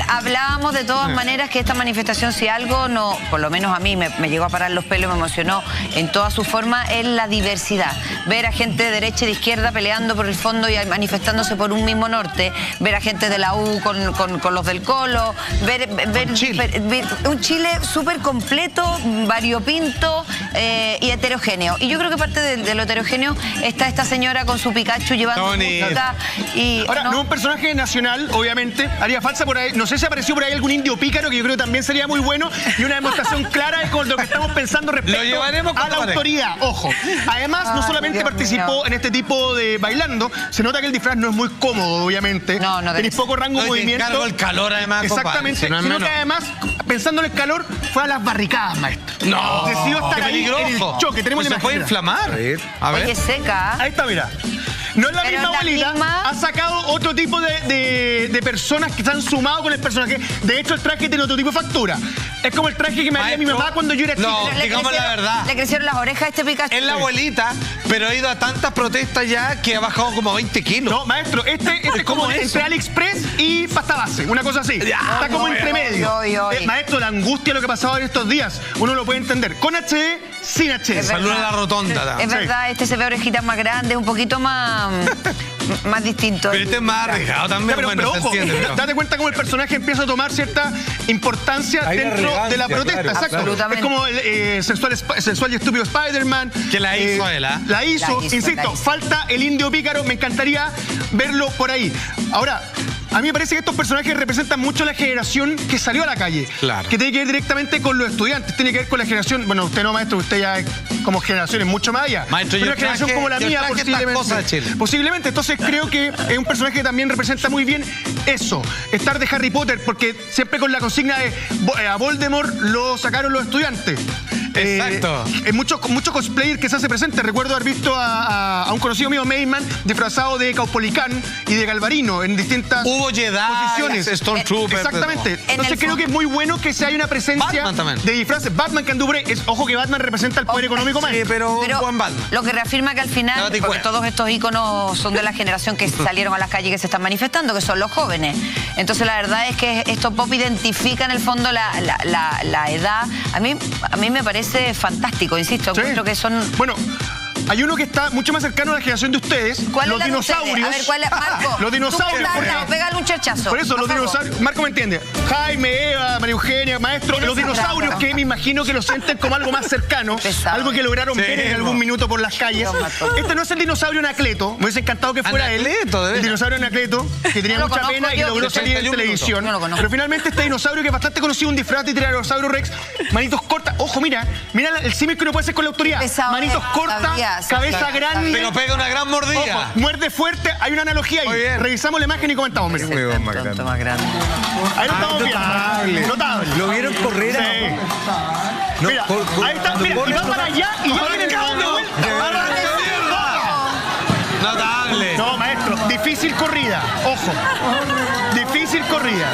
Speaker 1: hablábamos de todas maneras que esta manifestación, si algo no, por lo menos a mí me llegó a parar los pelos, me emocionó en toda su forma, es la diversidad. Ver a gente de derecha y de izquierda peleando por el fondo y manifestándose por un mismo norte, ver a gente de la U con los del Colo, ver un Chile súper completo, variopinto y heterogéneo. Y yo creo que parte de lo heterogéneo está esta señora con su Pikachu llevando música.
Speaker 3: Ahora, no es un personaje nacional, obviamente. Haría falta por ahí, no sé si apareció por ahí algún indio pícaro, que yo creo que también sería muy bueno, y una demostración clara de lo que estamos pensando respecto a la autoridad. Ojo, además, no solamente participó en este tipo de bailando, se nota que el disfraz no es muy cómodo, obviamente. Tenéis poco rango de movimiento.
Speaker 2: El calor además.
Speaker 3: Exactamente, sino que además, pensando en el calor, fue a las barricadas, maestro.
Speaker 2: No,
Speaker 3: decidió estar ahí en el choque. Tenemos
Speaker 2: se puede inflamar.
Speaker 3: A ver.
Speaker 1: Oye, seca.
Speaker 3: Ahí está, mira. No es la
Speaker 1: Pero
Speaker 3: misma
Speaker 1: es la
Speaker 3: abuelita,
Speaker 1: misma.
Speaker 3: ha sacado otro tipo de personas que se han sumado con el personaje. De hecho, el traje tiene otro tipo de factura. Es como el traje que me haría mi mamá cuando yo era chico.
Speaker 2: No, digamos la verdad.
Speaker 1: Le crecieron las orejas a este Pikachu.
Speaker 2: Es la abuelita, pero ha ido a tantas protestas ya que ha bajado como 20 kilos.
Speaker 3: No, maestro, este es como entre AliExpress y pasta base, una cosa así. Está como entre medio. Maestro, la angustia de lo que ha pasado en estos días, uno lo puede entender. Con HD, sin HD.
Speaker 2: Saluda a la rotonda.
Speaker 1: Es verdad, este se ve orejitas más grandes, un poquito más distinto.
Speaker 2: Pero este es más arriesgado también.
Speaker 3: Pero,
Speaker 2: Bueno,
Speaker 3: pero
Speaker 2: se
Speaker 3: ojo,
Speaker 2: entiende, pero-
Speaker 3: date cuenta cómo el personaje empieza a tomar cierta importancia
Speaker 5: Hay
Speaker 3: dentro
Speaker 5: relevancia,
Speaker 3: de la protesta.
Speaker 5: claro.
Speaker 3: Exacto.
Speaker 1: Absolutamente.
Speaker 3: Es como el sensual y estúpido Spider-Man.
Speaker 2: Que la hizo él, ¿ah?
Speaker 3: La hizo,
Speaker 1: La hizo,
Speaker 3: insisto,
Speaker 1: la hizo.
Speaker 3: falta el indio pícaro, me encantaría verlo por ahí. Ahora, a mí me parece que estos personajes representan mucho la generación que salió a la calle.
Speaker 2: Claro.
Speaker 3: Que tiene que ver directamente con los estudiantes, tiene que ver con la generación, bueno, usted no, maestro, usted ya es como generaciones mucho más allá.
Speaker 2: Maestro,
Speaker 3: pero
Speaker 2: yo
Speaker 3: una generación
Speaker 2: traje-
Speaker 3: como la
Speaker 2: yo
Speaker 3: mía,
Speaker 2: traje estas
Speaker 3: posiblemente.
Speaker 2: cosas de Chile.
Speaker 3: Posiblemente, entonces creo que es un personaje que también representa muy bien eso, estar de Harry Potter, porque siempre con la consigna de a Voldemort lo sacaron los estudiantes.
Speaker 2: Exacto.
Speaker 3: Mucho cosplayer que se hace presente. Recuerdo haber visto a un conocido mío, Mayman, disfrazado de Caupolicán y de Galvarino en distintas
Speaker 2: Hubo Jedi,
Speaker 3: posiciones.
Speaker 2: Stormtrooper.
Speaker 3: Exactamente.
Speaker 1: En
Speaker 3: Entonces
Speaker 1: el
Speaker 3: creo que es muy bueno que se haya una presencia
Speaker 2: Batman también.
Speaker 3: de disfraces. Batman que andubre, ojo que Batman representa el poder económico más.
Speaker 2: Sí, pero Juan Batman.
Speaker 1: lo que reafirma que al final,
Speaker 2: No te
Speaker 1: porque
Speaker 2: cuento.
Speaker 1: todos estos íconos son de la generación que salieron a las calles y que se están manifestando, que son los jóvenes. Entonces la verdad es que estos pop identifican en el fondo la edad. A mí me parece fantástico, insisto.
Speaker 3: Sí.
Speaker 1: Encuentro que son...
Speaker 3: Bueno, hay uno que está mucho más cercano a la generación de ustedes.
Speaker 1: ¿Cuál
Speaker 3: los
Speaker 1: es la de ustedes?
Speaker 3: dinosaurios.
Speaker 1: A ver, ¿cuál es? Marco,
Speaker 3: los dinosaurios.
Speaker 1: tú que pégale un cherchazo.
Speaker 3: Por eso, los
Speaker 1: A favor.
Speaker 3: dinosaurios. Marco me entiende. Jaime, Eva, María Eugenia, maestro.
Speaker 1: ¿Quién
Speaker 3: Los
Speaker 1: es
Speaker 3: dinosaurios
Speaker 1: Rafa?
Speaker 3: que me imagino que lo sienten como algo más cercano.
Speaker 1: Pesado.
Speaker 3: Algo que lograron
Speaker 2: Sí,
Speaker 3: ver en algún minuto por las calles. Este no es el dinosaurio Anacleto. Me hubiese encantado que fuera
Speaker 2: Anacleto, de
Speaker 3: él.
Speaker 2: veras.
Speaker 3: El dinosaurio Anacleto, que tenía
Speaker 1: No lo
Speaker 3: mucha
Speaker 1: conozco
Speaker 3: pena y
Speaker 1: yo,
Speaker 3: logró
Speaker 1: de
Speaker 3: salir en
Speaker 2: 31
Speaker 3: televisión.
Speaker 1: No lo conozco.
Speaker 3: Pero finalmente este dinosaurio que es bastante conocido, un disfraz de Tiranosaurio Rex, manitos cortas. Ojo, mira el símil que uno puede hacer con la autoridad.
Speaker 1: Pesado,
Speaker 3: Manitos cortas,
Speaker 1: sabía,
Speaker 3: cabeza
Speaker 1: sabía.
Speaker 3: grande.
Speaker 2: Pero pega una gran mordida.
Speaker 3: Ojo, muerde fuerte, hay una analogía ahí.
Speaker 2: Muy bien.
Speaker 3: Revisamos la imagen y comentamos. Mira.
Speaker 1: Tonto más grande.
Speaker 3: Ahí lo estamos viendo. Notable.
Speaker 5: ¿Lo vieron correr?
Speaker 3: Sí.
Speaker 5: No,
Speaker 3: Mira, ahí está, mira, y va para allá y ya viene el cabo de vuelta.
Speaker 2: Notable.
Speaker 3: No, maestro, difícil corrida. Ojo. Difícil corrida.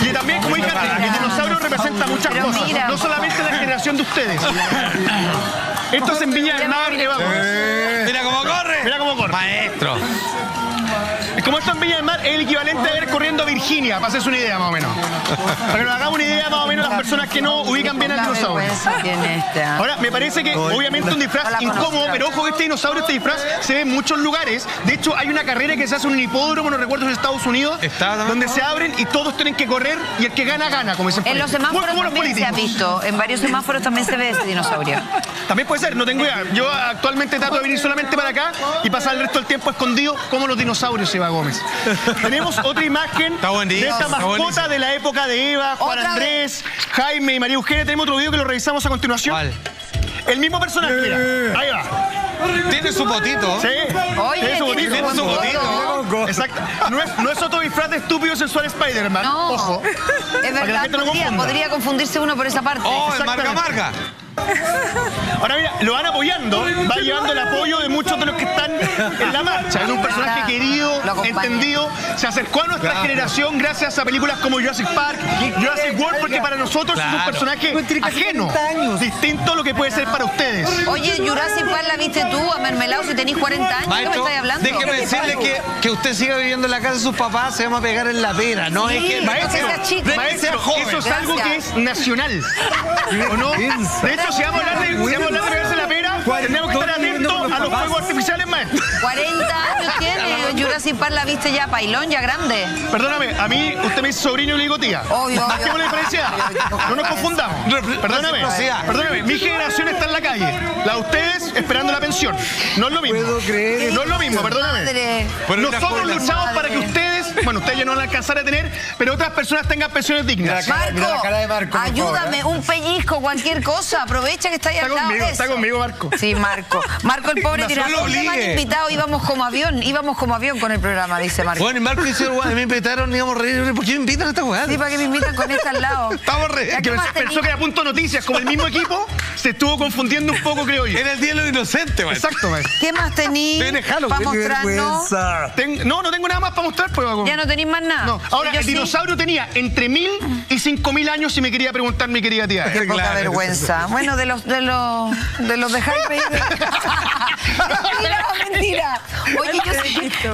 Speaker 3: Y también, como dije antes, el dinosaurio representa muchas
Speaker 1: Pero
Speaker 3: cosas.
Speaker 1: mira.
Speaker 3: No solamente la generación de ustedes. Esto es en Viña del Mar, Eva Gómez.
Speaker 2: Mira cómo corre.
Speaker 3: Mira cómo corre.
Speaker 2: Maestro.
Speaker 3: Como esto en Viña del Mar es el equivalente a ver corriendo a Virginia, para hacerse una idea más o menos. Para que nos hagamos una idea más o menos las personas que no ubican bien al
Speaker 1: La
Speaker 3: dinosaurio.
Speaker 1: vergüenza tiene este, ¿ah?
Speaker 3: Ahora, me parece que obviamente un disfraz
Speaker 1: No la conozco,
Speaker 3: incómodo,
Speaker 1: claro.
Speaker 3: pero ojo que este dinosaurio, este disfraz, se ve en muchos lugares. De hecho, hay una carrera que se hace en un hipódromo, no recuerdo si en Estados Unidos, donde se abren y todos tienen que correr y el que gana, gana, como dicen por
Speaker 1: En
Speaker 3: ahí.
Speaker 1: los semáforos
Speaker 3: Como los
Speaker 1: también se ha
Speaker 3: políticos.
Speaker 1: visto. En varios semáforos también se ve ese dinosaurio.
Speaker 3: También puede ser, no tengo idea. Yo actualmente trato de venir solamente para acá y pasar el resto del tiempo escondido como los dinosaurios, Eva Gómez. Tenemos otra imagen
Speaker 2: Está buenísimo,
Speaker 3: de esta
Speaker 2: está
Speaker 3: mascota
Speaker 2: buenísimo.
Speaker 3: de la época de Eva, Juan
Speaker 1: Otra
Speaker 3: Andrés, Jaime y María Eugenia. Tenemos otro video que lo revisamos a continuación.
Speaker 2: ¿Cuál?
Speaker 3: El mismo personaje, mira. Ahí va.
Speaker 2: Tiene su potito.
Speaker 3: Sí.
Speaker 1: Oye,
Speaker 3: Tiene su botito.
Speaker 2: tiene su botito.
Speaker 3: Exacto. No es otro disfraz de estúpido sensual Spider-Man.
Speaker 1: No.
Speaker 3: Ojo.
Speaker 1: Es
Speaker 3: Para que la
Speaker 1: verdad,
Speaker 3: gente no
Speaker 1: podría,
Speaker 3: confunda.
Speaker 1: podría confundirse uno por esa parte.
Speaker 2: Oh, el
Speaker 3: Exactamente.
Speaker 2: marca.
Speaker 3: Ahora mira, lo van apoyando, va llevando el apoyo de muchos de los que están en la marcha. Es un personaje querido,
Speaker 1: Lo acompaña.
Speaker 3: entendido, se acercó a nuestra generación gracias a películas como Jurassic Park, Jurassic World, porque para nosotros es un
Speaker 2: Claro.
Speaker 3: personaje ajeno, distinto a lo que puede ser para ustedes.
Speaker 1: Oye, Jurassic Park la viste tú, a Mermelado, si tenís 40 años, ¿qué me
Speaker 2: Maestro,
Speaker 1: estás hablando?
Speaker 2: déjeme decirle que usted siga viviendo en la casa de sus papás, se va a pegar en la pera. No
Speaker 1: Sí,
Speaker 2: es que
Speaker 1: no que seas chico.
Speaker 2: no es que sea
Speaker 3: Maestro,
Speaker 2: joven.
Speaker 3: eso es algo que
Speaker 1: Gracias.
Speaker 3: es nacional. ¿O no? De hecho, si vamos a hablar de pegarse la pera, tenemos que estar atentos a los fuegos artificiales, maestro.
Speaker 1: 40 años tiene, Jurassic Park la viste ya pailón, ya grande.
Speaker 3: Perdóname, a mí usted me dice sobrino y le digo tía.
Speaker 1: Obvio,
Speaker 3: Bajemos la diferencia. No nos confundamos. Perdóname, mi generación está en la calle. La de ustedes esperando la pensión. No es lo mismo.
Speaker 5: Puedo creer.
Speaker 3: No es lo mismo, perdóname.
Speaker 1: Madre.
Speaker 2: Pero una
Speaker 3: Nosotros
Speaker 2: jubilación.
Speaker 3: luchamos para que ustedes bueno, ustedes ya no van a alcanzar a tener, pero otras personas tengan pensiones dignas.
Speaker 1: Marco, ayúdame, un pellizco, cualquier cosa. Aprovecha que está ahí al lado.
Speaker 3: Está conmigo, Marco.
Speaker 1: Sí, Marco. Marco, el pobre tirador. Me han invitado, íbamos como avión con el programa, dice Marco.
Speaker 2: Bueno, y Marco dice, me invitaron, íbamos a reír. ¿Por qué me invitan a esta jugada?
Speaker 1: Sí, ¿para qué me invitan con esta al lado?
Speaker 2: Estamos reír.
Speaker 3: Que pensó que era Punto Noticias, como el mismo equipo, se estuvo confundiendo un poco, creo yo.
Speaker 2: Era el día de lo inocente, maestro.
Speaker 3: Exacto, maestro.
Speaker 1: ¿Qué más tenís para mostrarnos?
Speaker 3: No tengo nada más para mostrar, pues.
Speaker 1: ¿Ya no tenéis más nada?
Speaker 3: No. Ahora, el dinosaurio tenía entre 1000 y 5000 años, si me quería preguntar mi querida tía.
Speaker 1: Qué poca vergüenza. Bueno, de los de Jaime. Mentira. Oye,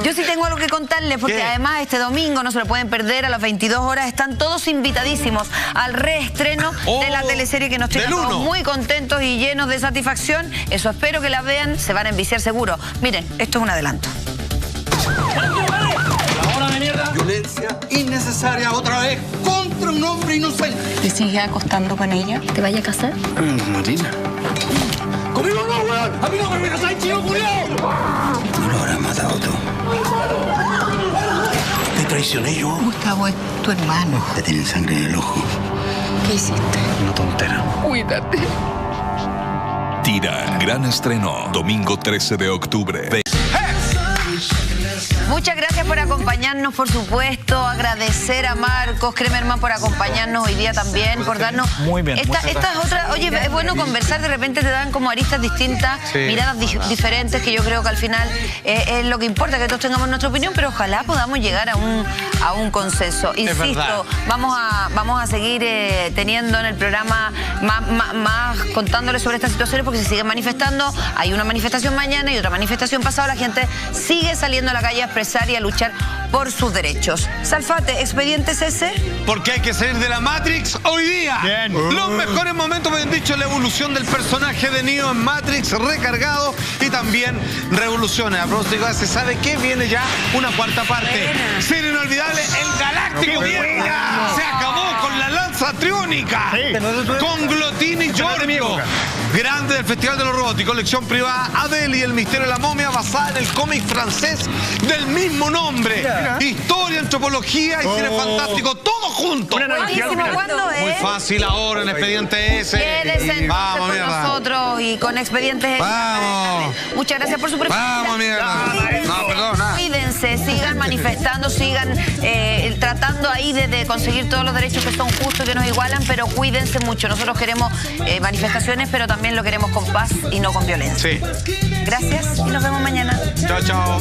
Speaker 1: yo sí tengo algo que contarles, porque además este domingo no se lo pueden perder, a las 22 horas están todos invitadísimos al reestreno de la teleserie que nos tiene todos muy contentos y llenos de satisfacción. Eso espero que la vean, se van a enviciar seguro. Miren, esto es un adelanto.
Speaker 11: Violencia innecesaria otra vez contra un hombre inocente.
Speaker 8: ¿Te sigues acostando con ella? ¿Te vaya a casar?
Speaker 11: Marina. ¡Conmigo no, weón! ¡A mí no me metas ahí, chico, culiao! No lo habrás matado tú. Te traicioné yo.
Speaker 8: Gustavo es tu hermano.
Speaker 11: Te tienen sangre en el ojo.
Speaker 8: ¿Qué hiciste?
Speaker 11: Una tontera.
Speaker 8: Cuídate.
Speaker 13: Tira, gran estreno, domingo 13 de octubre.
Speaker 1: Muchas gracias por acompañarnos, por supuesto. Agradecer a Marcos Kremerman por acompañarnos hoy día también, por darnos...
Speaker 4: Muy bien.
Speaker 1: Esta es otra... Oye, es bueno conversar, de repente te dan como aristas distintas, miradas diferentes, que yo creo que al final es lo que importa, que todos tengamos nuestra opinión, pero ojalá podamos llegar a un consenso. Insisto, vamos a seguir teniendo en el programa más contándoles sobre estas situaciones, porque se siguen manifestando. Hay una manifestación mañana y otra manifestación pasado. La gente sigue saliendo a la calle a expresar y a luchar por sus derechos. Salfate, ¿expedientes ese?
Speaker 2: Porque hay que salir de la Matrix hoy día.
Speaker 3: Bien.
Speaker 2: Los mejores momentos, me han dicho, la evolución del personaje de Neo en Matrix, recargado, y también revoluciones. A propósito, se sabe que viene ya una cuarta parte. Serie inolvidable, el Galáctico viene. Se acabó con la lanza triónica. Con Glotini y Giorgio. Grande del Festival de los Robots y colección privada Adele y el misterio de la momia, basada en el cómic francés del mismo nombre. Historia, antropología y cine fantástico, todo junto.
Speaker 1: Buenísimo, ¿cuándo es?
Speaker 2: Muy fácil ahora en Expediente S.
Speaker 1: Quédense entonces con nosotros y con Expedientes S.
Speaker 2: Vamos.
Speaker 1: Muchas gracias por su presencia.
Speaker 2: Vamos, mierda. No, perdón, nada.
Speaker 1: Cuídense, sigan manifestando, sigan tratando ahí de conseguir todos los derechos que son justos, que nos igualan, pero cuídense mucho. Nosotros queremos manifestaciones, pero también lo queremos con paz y no con violencia.
Speaker 2: Sí.
Speaker 1: Gracias y nos vemos mañana.
Speaker 2: Chao, chao.